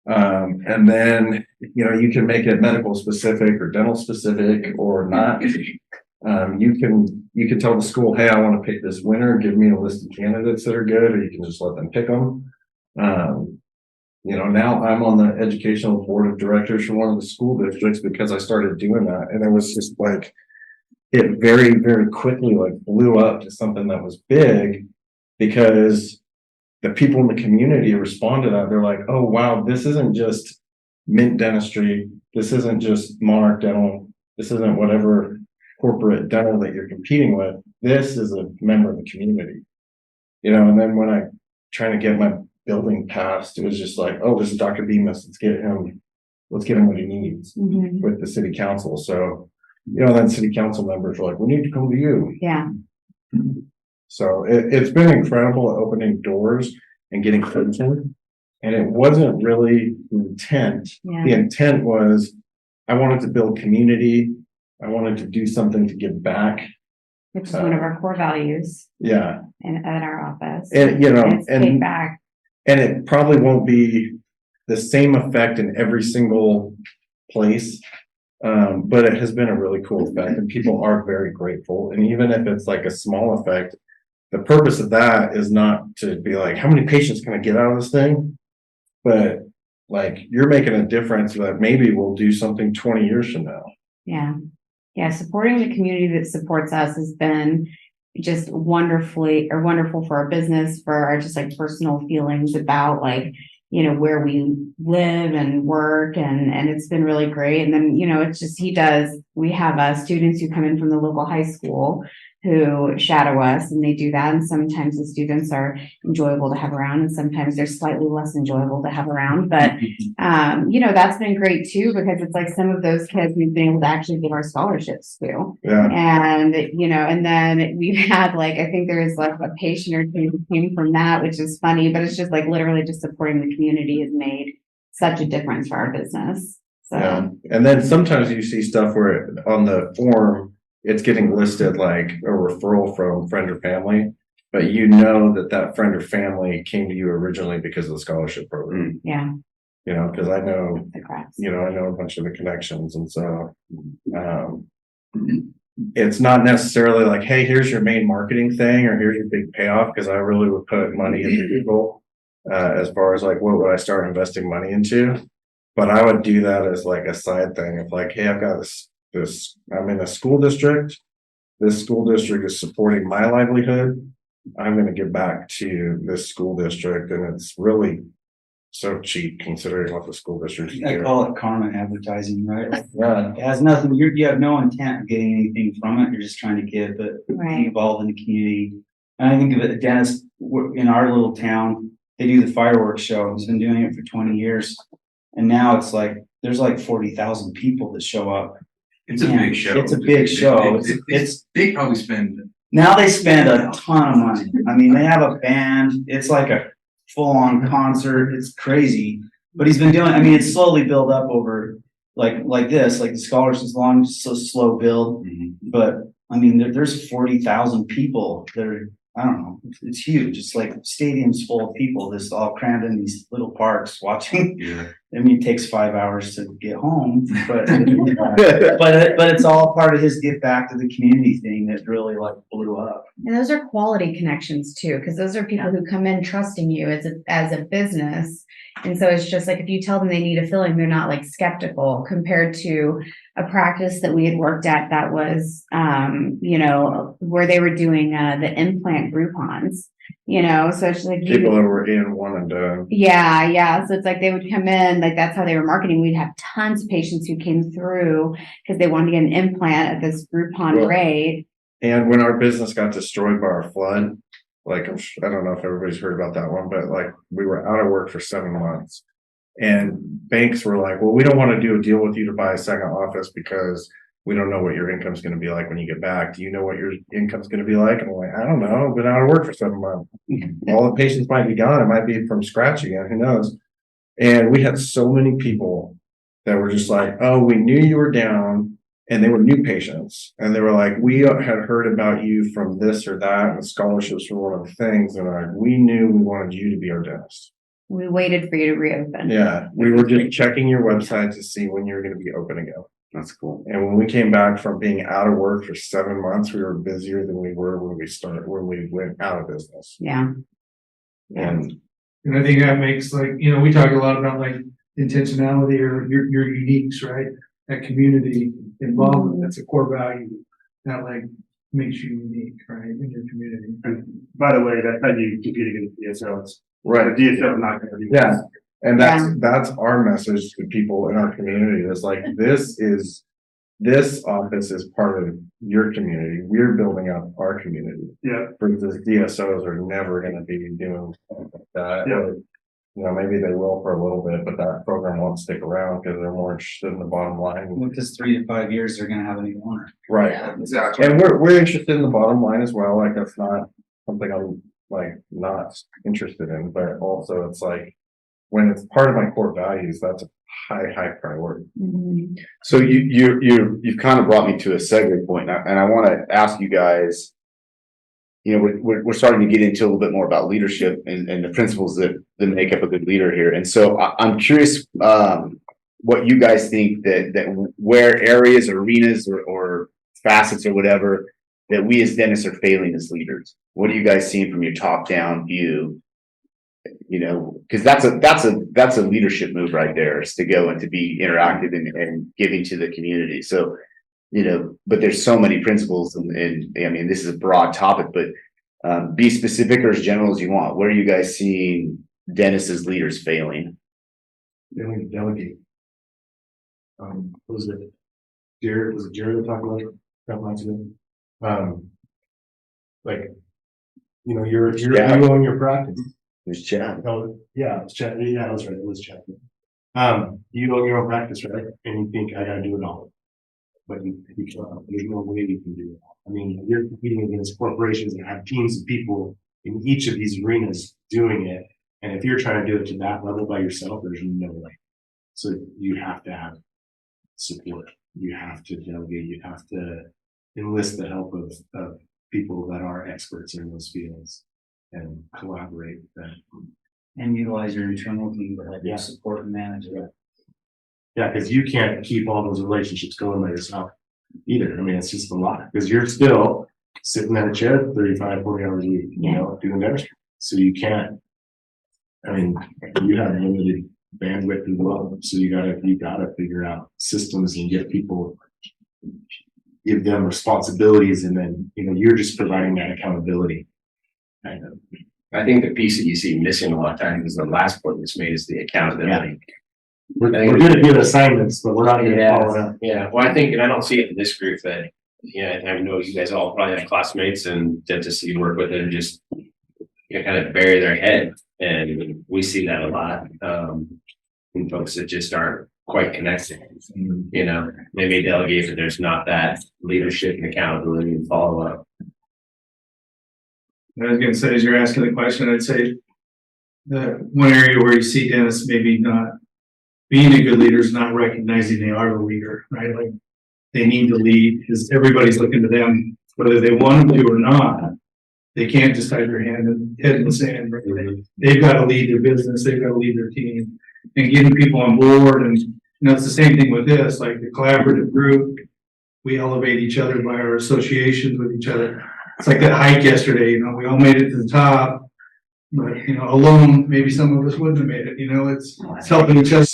And then, you know, you can make it medical specific or dental specific or not. You can tell the school, hey, I want to pick this winner, give me a list of candidates that are good, or you can just let them pick them. You know, now I'm on the educational board of directors for one of the school districts because I started doing that. And it was just like, it very, very quickly like blew up to something that was big because the people in the community responded to that. They're like, oh, wow, this isn't just Mint Dentistry. This isn't just Monarch Dental. This isn't whatever corporate dental that you're competing with. This is a member of the community, you know. And then when I trying to get my building passed, it was just like, oh, this is Dr. Bemis. Let's get him what he needs with the city council. So, you know, then city council members were like, we need to come to you. Yeah. So it's been incredible at opening doors and getting attention. And it wasn't really the intent. Yeah. The intent was I wanted to build community. I wanted to do something to give back. Which is one of our core values. Yeah. And at our office. And, you know, it's take back. And it probably won't be the same effect in every single place. But it has been a really cool effect and people are very grateful. And even if it's like a small effect, the purpose of that is not to be like, how many patients can I get out of this thing? But like, you're making a difference that maybe we'll do something 20 years from now. Yeah. Yeah. Supporting the community that supports us has been just wonderful for our business, for our just like personal feelings about like, you know, where we live and work, and it's been really great. And then, you know, it's just, we have students who come in from the local high school who shadow us, and they do that. And sometimes the students are enjoyable to have around, and sometimes they're slightly less enjoyable to have around. But, that's been great too, because it's like some of those kids we've been able to actually give our scholarships to. Yeah. And, and then we've had I think there's a patient or two who came from that, which is funny, but it's just literally just supporting the community has made such a difference for our business. So. Yeah, and then sometimes you see stuff where on the form, it's getting listed like a referral from friend or family, but that friend or family came to you originally because of the scholarship program. Yeah. Because I know, The cracks. I know a bunch of the connections, and so it's not necessarily like, hey, here's your main marketing thing or here's your big payoff, because I really would put money into people as far as what would I start investing money into. But I would do that as a side thing of hey, I've got this, I'm in a school district. This school district is supporting my livelihood. I'm going to give back to this school district. And it's really so cheap considering what the school district is I doing. call it karma advertising, right? Yeah. It has nothing, you have no intent of getting anything from it. You're just trying to give, but Right. be involved in the community. And I think of it, Dennis, in our little town, they do the fireworks show. He's been doing it for 20 years. And now it's there's 40,000 people that show up. It's a big show. It's a big show. They probably spend. Now they spend a ton of money. I mean, they have a band. It's like a full-on concert. It's crazy. But he's been doing, it's slowly built up over like this, the scholarships long, so slow build. Mm-hmm. But there's 40,000 people that are, I don't know, it's huge. It's stadiums full of people just all crammed in these little parks watching. Yeah. It takes 5 hours to get home, but but it's all part of his give back to the community thing that really blew up. And those are quality connections too, because those are people who come in trusting you as a business. And so it's just if you tell them they need a filling, they're not skeptical, compared to a practice that we had worked at that was, where they were doing the implant Groupons, so it's People that were in one and done. Yeah. So it's they would come in, that's how they were marketing. We'd have tons of patients who came through because they wanted to get an implant at this Groupon rate. And when our business got destroyed by our flood, I don't know if everybody's heard about that one, but we were out of work for 7 months, and banks were like, well, we don't want to do a deal with you to buy a second office because we don't know what your income's going to be like when you get back. Do you know what your income's going to be like? And I'm like, I don't know. I've been out of work for 7 months. All the patients might be gone. It might be from scratch again. Who knows? And we had so many people that were just oh, we knew you were down. And they were new patients, and they were like, we had heard about you from this or that, and scholarships were one of the things. And we knew we wanted you to be our dentist. We waited for you to reopen. Yeah, we were just checking your website to see when you were going to be open again. That's cool. And when we came back from being out of work for 7 months, we were busier than we were when we went out of business. Yeah. And I think that makes we talk a lot about intentionality or your uniques, right? That community involvement, that's a core value that makes you unique, right, in your community. And by the way, that's how you compete against DSOs. right. The DSO is not going to be. Yeah. And that's our message to people in our community is this office is part of your community. We're building up our community. Yeah. Versus DSOs are never going to be doing that. Yeah. Maybe they will for a little bit, but that program won't stick around because they're more interested in the bottom line. Because 3 to 5 years, they're going to have a new owner. Right. Yeah, exactly. And we're interested in the bottom line as well. That's not something I'm not interested in, but also it's when it's part of my core values, that's a high priority. Mm-hmm. So you've kind of brought me to a segue point, and I want to ask you guys. We're starting to get into a little bit more about leadership and the principles that make up a good leader here. And so I'm curious what you guys think that where areas, arenas, or facets or whatever that we as dentists are failing as leaders. What are you guys seeing from your top-down view? Because that's a leadership move right there, is to go and to be interactive and giving to the community. So. But there's so many principles, and this is a broad topic, but be specific or as general as you want. Where are you guys seeing dentists as leaders failing? Delegate. Was it Jared that talked about it a couple months ago? like, you know, you're Yeah. you own your practice. There's Chad. Oh, yeah, it was Chad. Yeah, that's right. It was Chad. You own your own practice, right? And you think I gotta do it all. But you can't. There's no way you can do it all. I mean, you're competing against corporations that have teams of people in each of these arenas doing it. And if you're trying to do it to that level by yourself, there's no way. So you have to have support. You have to delegate. You have to enlist the help of people that are experts in those fields and collaborate with them. And utilize your internal team to help Yeah. you support and manage it. Yeah, because you can't keep all those relationships going by yourself either. I mean, it's just a lot because you're still sitting in a chair 35, 40 hours a week, you know, doing dentistry. So you can't, I mean, you have limited bandwidth as well. So you gotta figure out systems and get people, give them responsibilities, and then, you know, you're just providing that accountability. Kind of. I think the piece that you see missing a lot of times is the last point that's made is the accountability. We're good at doing assignments, but we're not good at Yeah, following up. yeah. Well, I think, and I don't see it in this group that, I know you guys all probably have classmates and dentists you work with and just, kind of bury their head. And we see that a lot, in folks that just aren't quite connected. You know, they may delegate, but there's not that leadership and accountability and follow up. I was gonna say, as you're asking the question, I'd say the one area where you see dentists maybe not being a good leader is not recognizing they are the leader, right? Like they need to lead because everybody's looking to them, whether they want them to or not. They can't just hide their head in the sand. Right? They've got to lead their business. They've got to lead their team and getting people on board. And it's the same thing with this, like the collaborative group. We elevate each other by our associations with each other. It's like that hike yesterday, we all made it to the top, but alone, maybe some of us wouldn't have made it, it's helping each other.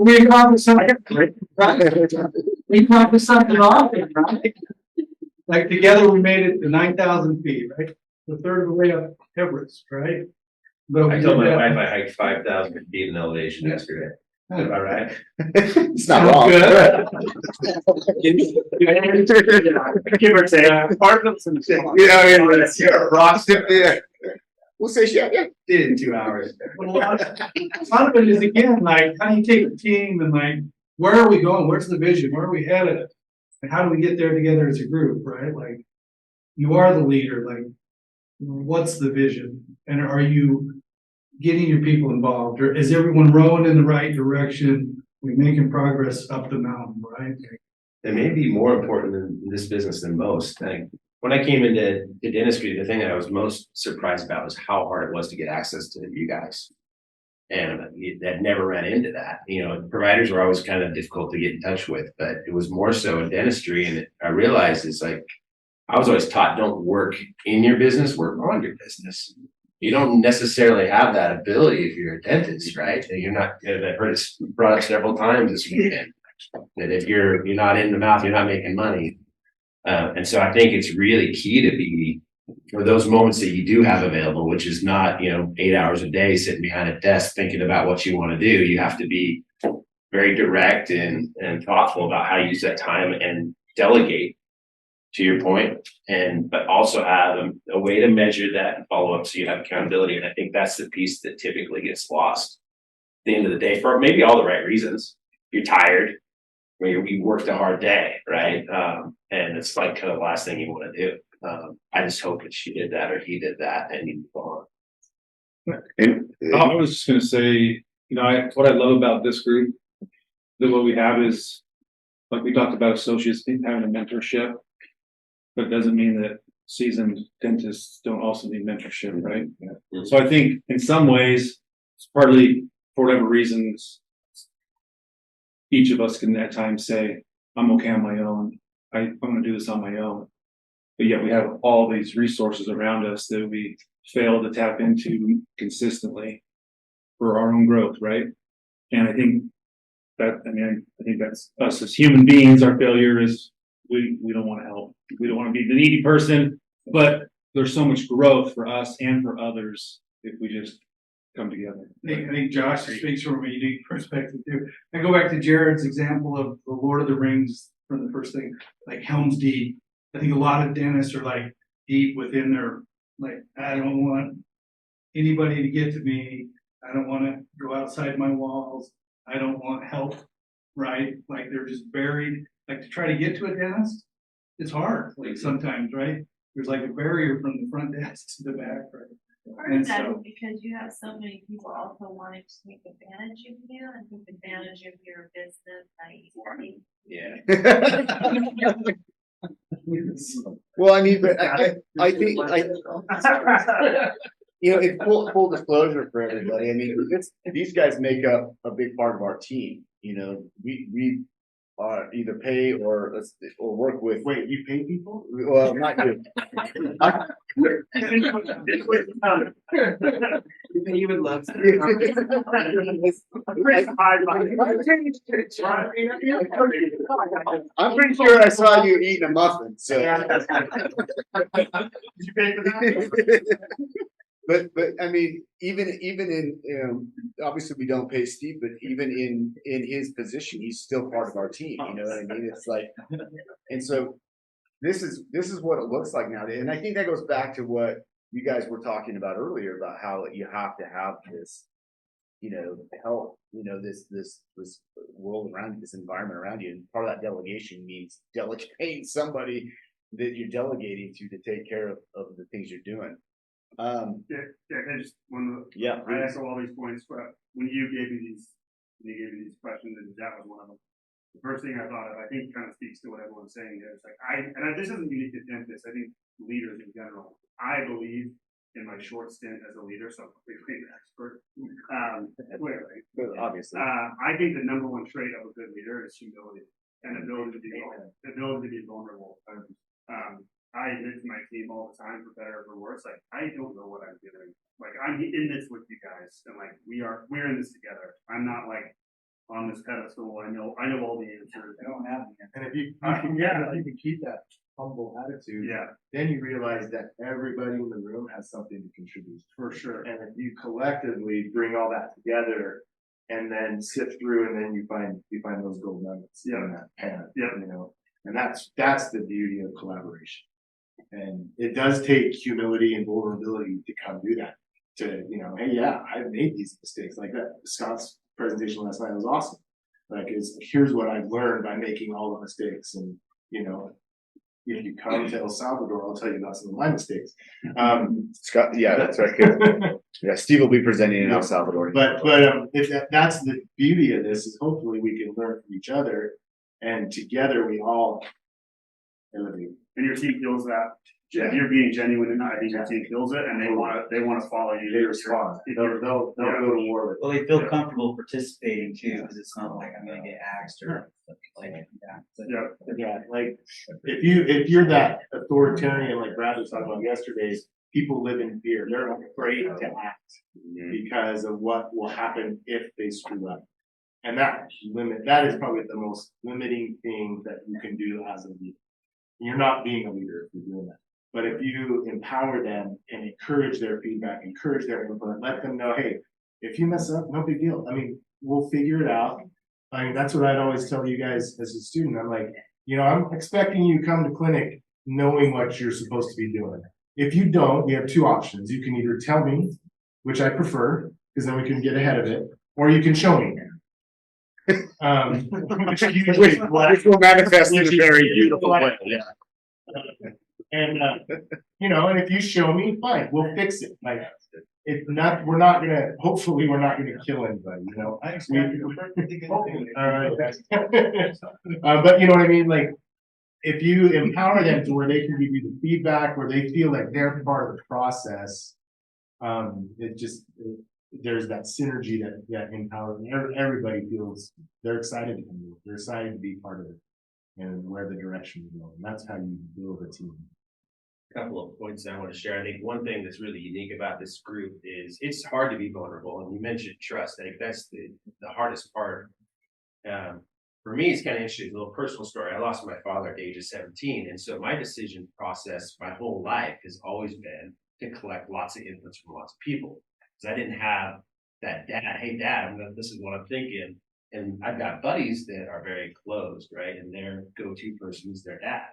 We accomplished something, right? We accomplished something awesome, right? Like together we made it to 9,000 feet, right? The third of the way up Everest, right? But I told my wife I hiked 5,000 feet in elevation yesterday. All right. It's not wrong. Give or take. Part of some shit. You're a rock there. We'll say shit. Yeah. Did it in 2 hours. But a lot of it is again, like, how do you take a team and like, where are we going? Where's the vision? Where are we headed? And how do we get there together as a group, right? Like, you are the leader, like, what's the vision? And are you getting your people involved? Or is everyone rowing in the right direction? We're making progress up the mountain, right? It may be more important in this business than most. Like, when I came into dentistry, the thing that I was most surprised about was how hard it was to get access to you guys. And that never ran into that. Providers were always kind of difficult to get in touch with, but it was more so in dentistry. And I realized it's like, I was always taught, don't work in your business, work on your business. You don't necessarily have that ability if you're a dentist, right? And you're not, I've heard it brought up several times this weekend, that if you're not in the mouth, you're not making money. And so I think it's really key to be, for those moments that you do have available, which is not, 8 hours a day sitting behind a desk thinking about what you want to do. You have to be very direct and thoughtful about how you use that time and delegate, to your point, but also have a way to measure that and follow up so you have accountability. And I think that's the piece that typically gets lost at the end of the day for maybe all the right reasons. You're tired, or you worked a hard day, right? And it's like kind of the last thing you want to do. I just hope that she did that or he did that and you move on. I was just going to say, what I love about this group, that what we have is, like we talked about associates having a mentorship, but it doesn't mean that seasoned dentists don't also need mentorship, right? Yeah. So I think in some ways, it's partly for whatever reasons, each of us can at times say, I'm okay on my own. I'm going to do this on my own. But yet we have all these resources around us that we fail to tap into consistently for our own growth, right? And I think that's us as human beings. Our failure is we don't want to help. We don't want to be the needy person, but there's so much growth for us and for others if we just come together. I think Josh speaks from a unique perspective too. I go back to Jared's example of the Lord of the Rings from the first thing, like Helm's Deep. I think a lot of dentists are like deep within their, like, I don't want anybody to get to me. I don't want to go outside my walls. I don't want help, right? Like they're just buried, like to try to get to a dentist, it's hard, like sometimes, right? There's like a barrier from the front desk to the back, right? Part And of that is so- because you have so many people also wanting to take advantage of you and take advantage of your business naivety. Yeah. Well, I mean, but I think, you know, it's full disclosure for everybody. I mean, these guys make up a big part of our team. You know, we either pay or work with. Wait, you pay people? Well, not you. He would love to. I'm pretty sure I saw you eating a muffin, so. But I mean, even in, obviously we don't pay Steve, but even in his position, he's still part of our team, you know what I mean? It's like, and so this is what it looks like nowadays. And I think that goes back to what you guys were talking about earlier about how you have to have this, you know, help, you know, this world around you, this environment around you. And part of that delegation means delegating somebody that you're delegating to take care of the things you're doing. I just Yeah, I echo all these points, but when you gave me these questions, and that was one of them. The first thing I thought of, I think kind of speaks to what everyone's saying here. It's like this isn't unique to dentists. I think leaders in general. I believe in my short stint as a leader, so I'm completely an expert. Clearly, obviously. I think the number one trait of a good leader is humility and ability to be vulnerable. I admit to my team all the time, for better or for worse, like I don't know what I'm doing. Like I'm in this with you guys, and like we're in this together. I'm not like on this pedestal. I know all the answers. I don't have the answers. And if you can keep that humble attitude, then you realize that everybody in the room has something to contribute. For sure. And if you collectively bring all that together and then sift through, and then you find those gold nuggets in that pan. You know, and that's the beauty of collaboration. And it does take humility and vulnerability to come do that. To, you know, hey, yeah, I've made these mistakes like that. Scott's presentation last night was awesome. Like, here's what I've learned by making all the mistakes. And, you know, if you come to El Salvador, I'll tell you about some of my mistakes. Scott, yeah, that's right. Yeah, Steve will be presenting in El Salvador. But that's the beauty of this, is hopefully we can learn from each other, and together we all elevate. And your team feels that. If you're being genuine, and I think your team feels it, and they want to follow you. They respond. They'll go to war with it. Well, they feel comfortable participating too, because it's not like I'm gonna get axed or something like that. Yeah, like if you're that authoritarian, like Brad was talking about yesterday, people live in fear. They're afraid to act because of what will happen if they screw up. And that is probably the most limiting thing that you can do as a leader. You're not being a leader if you're doing that. But if you empower them and encourage their feedback, encourage their input, let them know, hey, if you mess up, no big deal. I mean, we'll figure it out. I mean, that's what I'd always tell you guys as a student. I'm like, you know, I'm expecting you to come to clinic knowing what you're supposed to be doing. If you don't, we have two options. You can either tell me, which I prefer, because then we can get ahead of it, or you can show me. Which will manifest in a very beautiful way. Yeah. And you know, and if you show me, fine, we'll fix it. Like, we're not gonna kill anybody, you know. All right. But you know what I mean? Like, if you empower them to where they can give you the feedback, where they feel like they're part of the process, there's that synergy that empowers them. Everybody feels they're excited to come in. They're excited to be part of it and where the direction is going. And that's how you build a team. A couple of points I want to share. I think one thing that's really unique about this group is it's hard to be vulnerable. And you mentioned trust. I think that's the hardest part. For me, it's kind of interesting, a little personal story. I lost my father at the age of 17. And so my decision process my whole life has always been to collect lots of inputs from lots of people. Because I didn't have that dad, hey dad, this is what I'm thinking. And I've got buddies that are very closed, right? And their go-to person is their dad.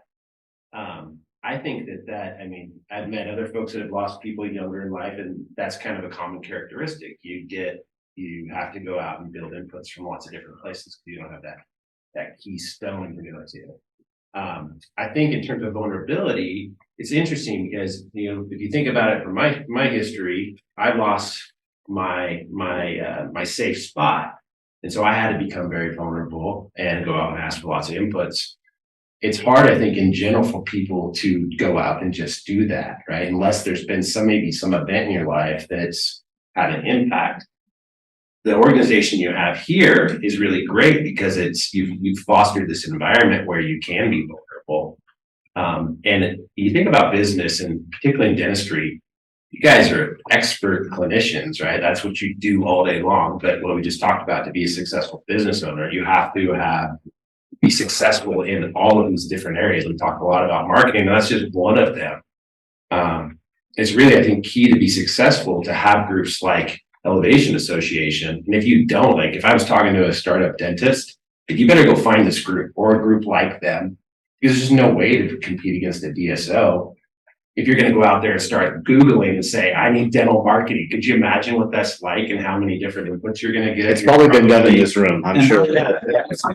I think I mean, I've met other folks that have lost people younger in life, and that's kind of a common characteristic. You have to go out and build inputs from lots of different places because you don't have that keystone to go to. I think in terms of vulnerability, it's interesting because, if you think about it from my history, I lost my safe spot. And so I had to become very vulnerable and go out and ask for lots of inputs. It's hard, I think, in general for people to go out and just do that, right? Unless there's been maybe some event in your life that's had an impact. The organization you have here is really great because you've fostered this environment where you can be vulnerable. And you think about business, and particularly in dentistry, you guys are expert clinicians, right? That's what you do all day long. But what we just talked about, to be a successful business owner, you have to be successful in all of these different areas. We talked a lot about marketing, and that's just one of them. It's really, I think, key to be successful to have groups like Elevation Association. And if you don't, like if I was talking to a startup dentist, you better go find this group or a group like them, because there's just no way to compete against a DSO. If you're going to go out there and start Googling and say, I need dental marketing, could you imagine what that's like and how many different inputs you're going to get? It's probably been done in this room, I'm sure. How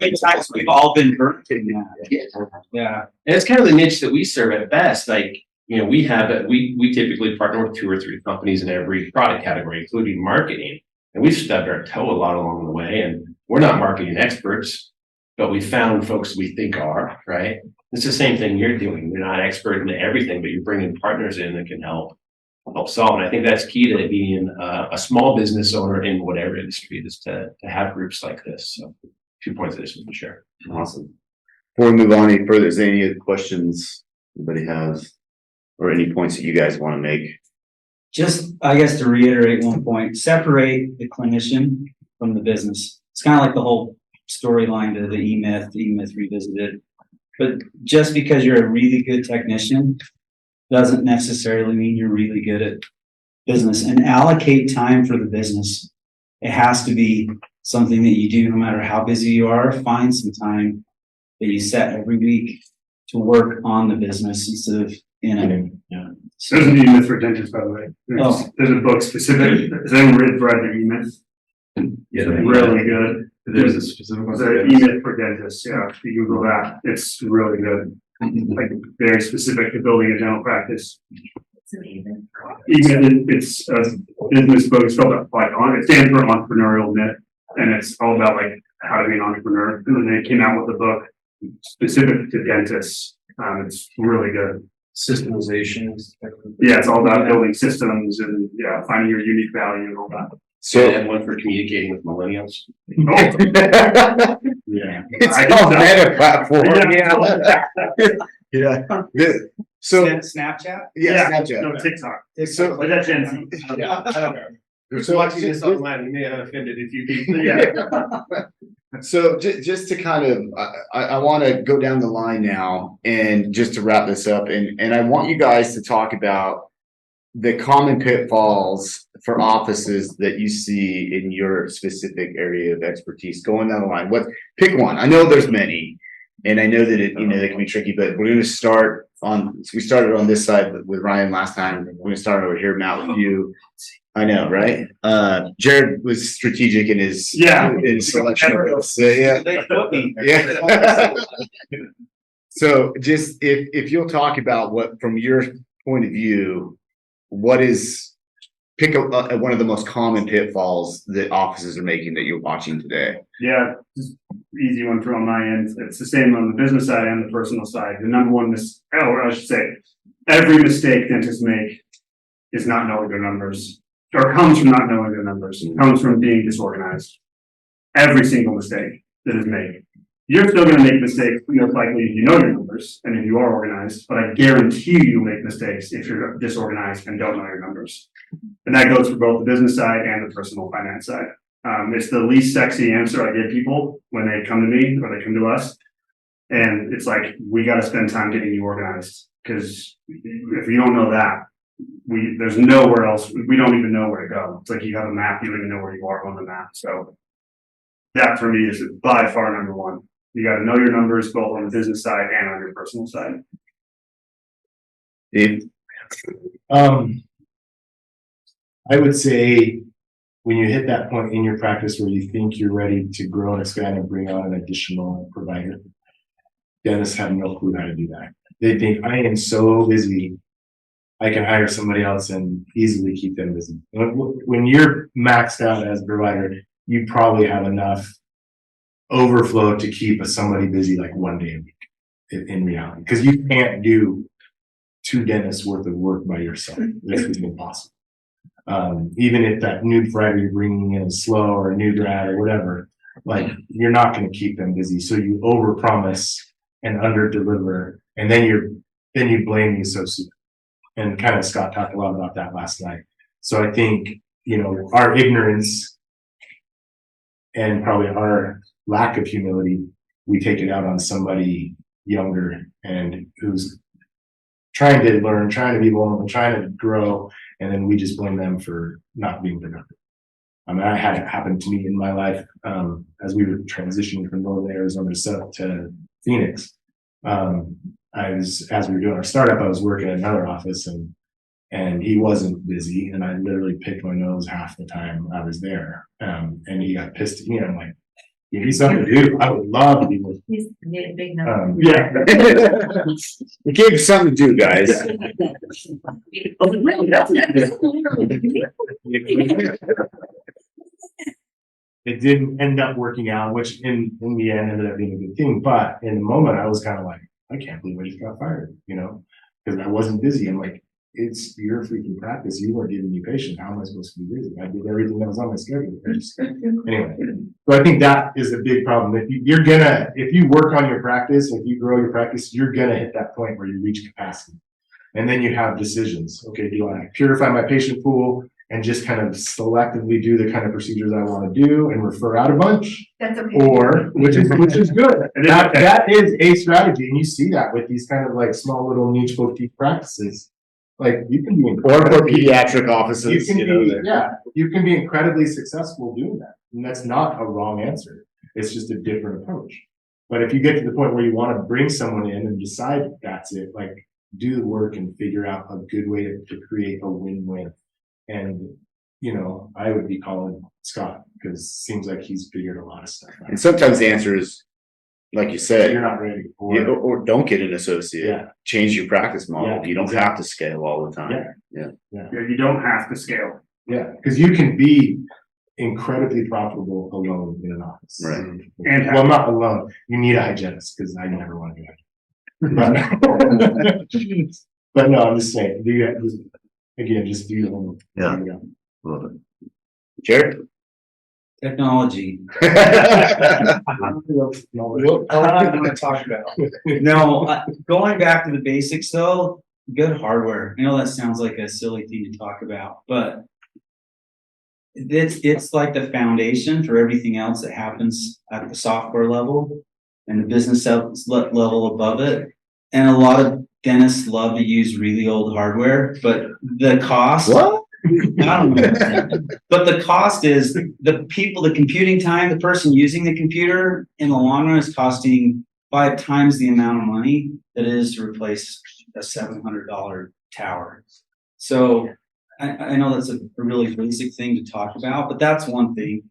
many times we've all been burnt in that. Yeah. And it's kind of the niche that we serve at best. Like, we typically partner with 2 or 3 companies in every product category, including marketing. And we've stubbed our toe a lot along the way. And we're not marketing experts, but we found folks we think are, right? It's the same thing you're doing. You're not expert in everything, but you're bringing partners in that can help solve. And I think that's key to being a small business owner in whatever industry, is to have groups like this. So 2 points I just want to share. Awesome. Before we move on any further, is there any other questions anybody has, or any points that you guys want to make? Just, I guess, to reiterate one point, separate the clinician from the business. It's kind of like the whole storyline to the E-Myth Revisited. But just because you're a really good technician doesn't necessarily mean you're really good at business. And allocate time for the business. It has to be something that you do no matter how busy you are. Find some time that you set every week to work on the business instead of in it. Yeah. There's an E-Myth for dentists, by the way. There's a book specific. Has anyone read the E-Myth? Yeah, really good. There's a specific one. The E-Myth for dentists. Yeah, if you Google that, it's really good. Like very specific to building a dental practice. It's amazing. E-Myth, it's a business book. It's spelled like it stands for entrepreneurial myth, and it's all about like how to be an entrepreneur. And then they came out with a book specific to dentists. It's really good. Systemization. Yeah, it's all about building systems and finding your unique value and all that. So, and one for communicating with millennials. Yeah, it's called Meta Platform. Yeah. So Snapchat? Yeah, Snapchat. No, TikTok. So But that's Gen Z. yeah. So watching this online, we may have offended a few people. So just to kind of, I want to go down the line now, and just to wrap this up, and I want you guys to talk about the common pitfalls for offices that you see in your specific area of expertise. Going down the line, pick one. I know there's many, and I know that they can be tricky, but we're going to start on. So we started on this side with Ryan last time. We're going to start over here, Matt, with you. I know, right? Jared was strategic in his selection. Yeah. So just if you'll talk about what, from your point of view, pick one of the most common pitfalls that offices are making that you're watching today. Yeah, just easy one from my end. It's the same on the business side and the personal side. The number one I should say, every mistake dentists make is not knowing their numbers, or comes from not knowing their numbers. It comes from being disorganized. Every single mistake that is made. You're still going to make mistakes, most likely if you know your numbers and if you are organized, but I guarantee you'll make mistakes if you're disorganized and don't know your numbers. And that goes for both the business side and the personal finance side. It's the least sexy answer I give people when they come to me or they come to us. And it's like, we got to spend time getting you organized, because if you don't know that, there's nowhere else, we don't even know where to go. It's like you have a map, you don't even know where you are on the map, so. That for me is by far number one. You gotta know your numbers both on the business side and on your personal side. Dave? I would say when you hit that point in your practice where you think you're ready to grow and expand and bring on an additional provider, dentists have no clue how to do that. They think, I am so busy, I can hire somebody else and easily keep them busy. When you're maxed out as a provider, you probably have enough overflow to keep somebody busy like one day a week in reality, because you can't do 2 dentists worth of work by yourself. This is impossible. Even if that new provider you're bringing in is slow or a new grad or whatever, like you're not going to keep them busy. So you overpromise and underdeliver, and then you blame the associate. And kind of Scott talked a lot about that last night. So I think, our ignorance and probably our lack of humility, we take it out on somebody younger and who's trying to learn, trying to be vulnerable, trying to grow, and then we just blame them for not being productive. I mean, I had it happen to me in my life as we were transitioning from Northern Arizona to Phoenix. As we were doing our startup, I was working at another office and he wasn't busy, and I literally picked my nose half the time I was there. And he got pissed at me. I'm like, give me something to do. I would love to be with you. He's made a big number. Yeah. We gave you something to do, guys. It didn't end up working out, which in the end ended up being a good thing. But in the moment, I was kind of like, I can't believe I just got fired, because I wasn't busy. I'm like, it's your freaking practice. You weren't giving me patients. How am I supposed to be busy? I did everything that was on my schedule. Anyway, so I think that is a big problem. If you work on your practice, if you grow your practice, you're gonna hit that point where you reach capacity. And then you have decisions. Okay, do I purify my patient pool and just kind of selectively do the kind of procedures I want to do and refer out a bunch? That's okay. Or, which is good. That is a strategy. And you see that with these kind of like small little niche boutique practices. Like you can be Or for pediatric offices, you can be incredibly successful doing that. And that's not a wrong answer. It's just a different approach. But if you get to the point where you want to bring someone in and decide that's it, like do the work and figure out a good way to create a win-win. And, I would be calling Scott because it seems like he's figured a lot of stuff out. And sometimes the answer is, like you said, You're not ready. or don't get an associate. Yeah. Change your practice model. Yeah, you don't have to scale all the time. Yeah. You don't have to scale. Yeah, because you can be incredibly profitable alone in an office. Right. And Well, not alone. You need a hygienist because I never want to do that. But no, I'm just saying. Just do your homework. Yeah. Love it. Jared? Technology. A lot I want to talk about. No, going back to the basics though, good hardware. I know that sounds like a silly thing to talk about, but it's like the foundation for everything else that happens at the software level and the business level above it. And a lot of dentists love to use really old hardware, but the cost. What? I don't know. But the cost is the computing time, the person using the computer in the long run is costing 5 times the amount of money that it is to replace a $700 tower. So I know that's a really basic thing to talk about, but that's one thing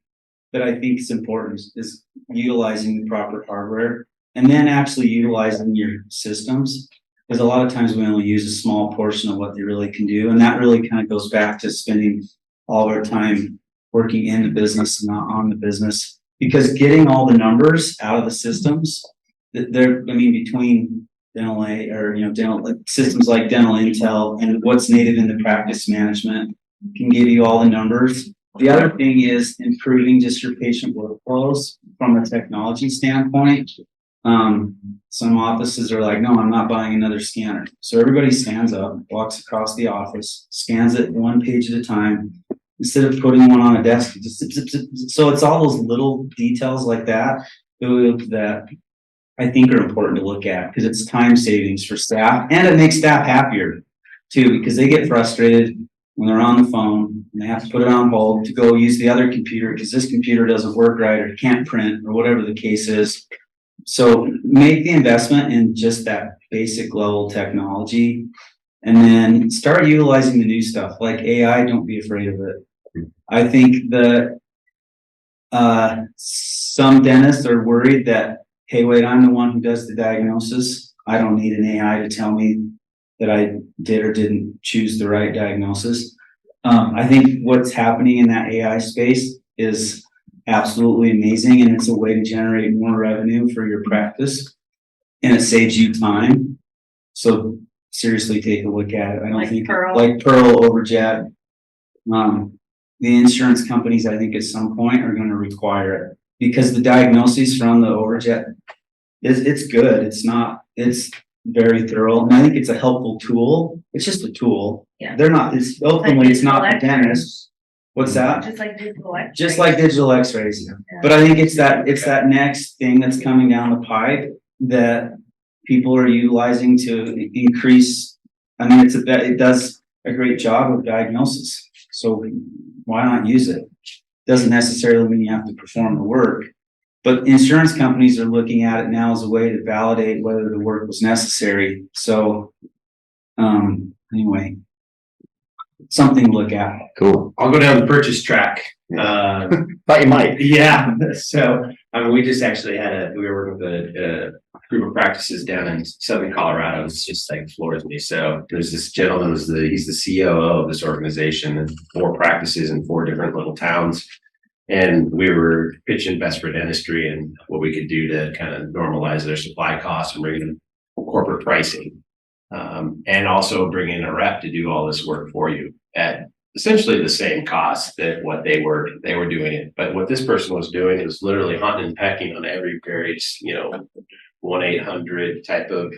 that I think is important is utilizing the proper hardware and then actually utilizing your systems. Because a lot of times we only use a small portion of what they really can do. And that really kind of goes back to spending all of our time working in the business and not on the business. Because getting all the numbers out of the systems, between dental systems like Dental Intel and what's native in the practice management can give you all the numbers. The other thing is improving just your patient workflows from a technology standpoint. Some offices are like, no, I'm not buying another scanner. So everybody stands up, walks across the office, scans it 1 page at a time. Instead of putting one on a desk, just zip, zip, zip. So it's all those little details like that that I think are important to look at because it's time savings for staff and it makes staff happier. too, because they get frustrated when they're on the phone and they have to put it on hold to go use the other computer because this computer doesn't work right or can't print or whatever the case is. So make the investment in just that basic level technology and then start utilizing the new stuff like AI. Don't be afraid of it. I think that some dentists are worried that, hey, wait, I'm the one who does the diagnosis. I don't need an AI to tell me that I did or didn't choose the right diagnosis. I think what's happening in that AI space is absolutely amazing, and it's a way to generate more revenue for your practice, and it saves you time. So seriously, take a look at it. I don't Like think Pearl? like Pearl over Jet. The insurance companies, I think, at some point are going to require it because the diagnoses from the overjet it's good. It's very thorough, and I think it's a helpful tool. It's just a tool. Yeah. They're not. It's ultimately it's not the digital dentist. What's that? Just like digital X-ray. Just like digital X-rays. But I think it's that next thing that's coming down the pipe that people are utilizing to increase. I mean, it does a great job of diagnosis. So why not use it? Doesn't necessarily mean you have to perform the work, but insurance companies are looking at it now as a way to validate whether the work was necessary. So, anyway, something to look at. Cool. I'll go down the purchase track. Thought you might. Yeah, so, I mean, we just actually we were working with a group of practices down in Southern Colorado. It's just like floors me. So there's this gentleman he's the COO of this organization and 4 practices in 4 different little towns. And we were pitching Best for Dentistry and what we could do to kind of normalize their supply costs and bring in corporate pricing. And also bring in a rep to do all this work for you at essentially the same cost that what they were doing it. But what this person was doing is literally hunting and pecking on every various, 1-800 type of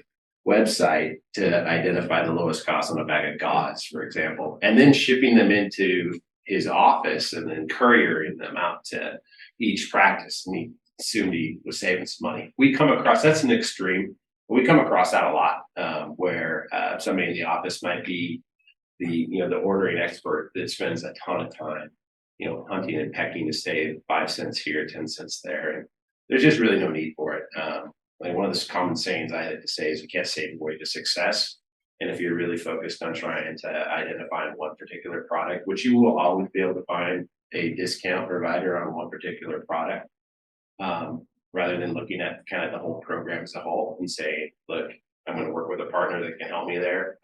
website to identify the lowest cost on a bag of gauze, for example, and then shipping them into his office and then couriering them out to each practice. And he assumed he was saving some money. We come across, that's an extreme. We come across that a lot, where somebody in the office might be the ordering expert that spends a ton of time, hunting and pecking to save 5 cents here, 10 cents there. And there's just really no need for it. Like one of the common sayings I like to say is you can't save your way to success. And if you're really focused on trying to identify one particular product, which you will always be able to find a discount provider on one particular product, rather than looking at kind of the whole program as a whole and say, look, I'm going to work with a partner that can help me there,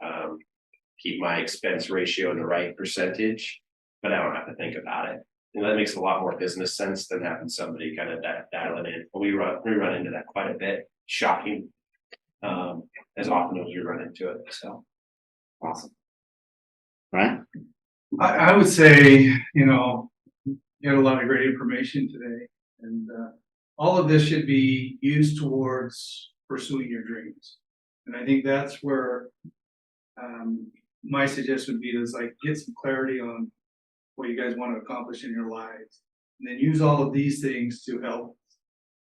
keep my expense ratio in the right percentage, but I don't have to think about it. And that makes a lot more business sense than having somebody kind of dial it in. We run into that quite a bit. Shocking, as often as we run into it. So awesome. Right. I would say, you had a lot of great information today, and all of this should be used towards pursuing your dreams. And I think that's where my suggestion would be is like get some clarity on what you guys want to accomplish in your lives, and then use all of these things to help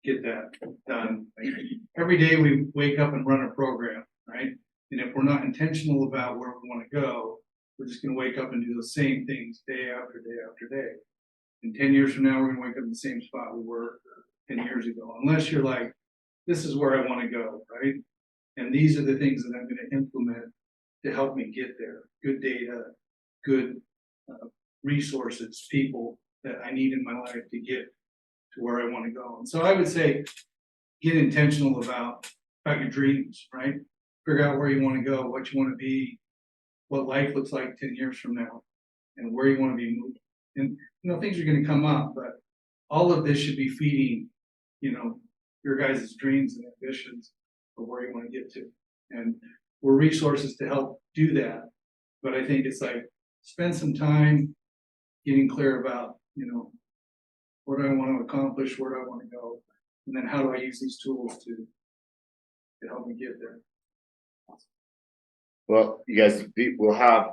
get that done. Like, every day we wake up and run a program, right? And if we're not intentional about where we want to go, we're just going to wake up and do the same things day after day after day. And 10 years from now, we're going to wake up in the same spot we were 10 years ago, unless you're like, this is where I want to go, right? And these are the things that I'm going to implement to help me get there. Good data, good resources, people that I need in my life to get to where I want to go. And so I would say, get intentional about your dreams, right? Figure out where you want to go, what you want to be, what life looks like 10 years from now, and where you want to be moving. And, things are going to come up, but all of this should be feeding, your guys' dreams and ambitions of where you want to get to. And we're resources to help do that. But I think it's like, spend some time getting clear about, what do I want to accomplish, where do I want to go, and then how do I use these tools to help me get there. Well, you guys,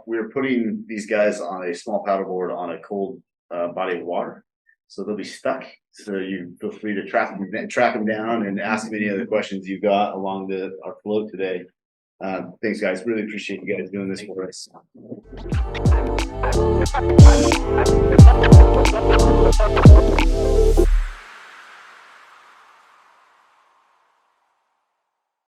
we're putting these guys on a small paddleboard on a cold body of water, so they'll be stuck. So you feel free to track them down and ask them any other questions you've got along our float today. Thanks, guys. Really appreciate you guys doing this for us.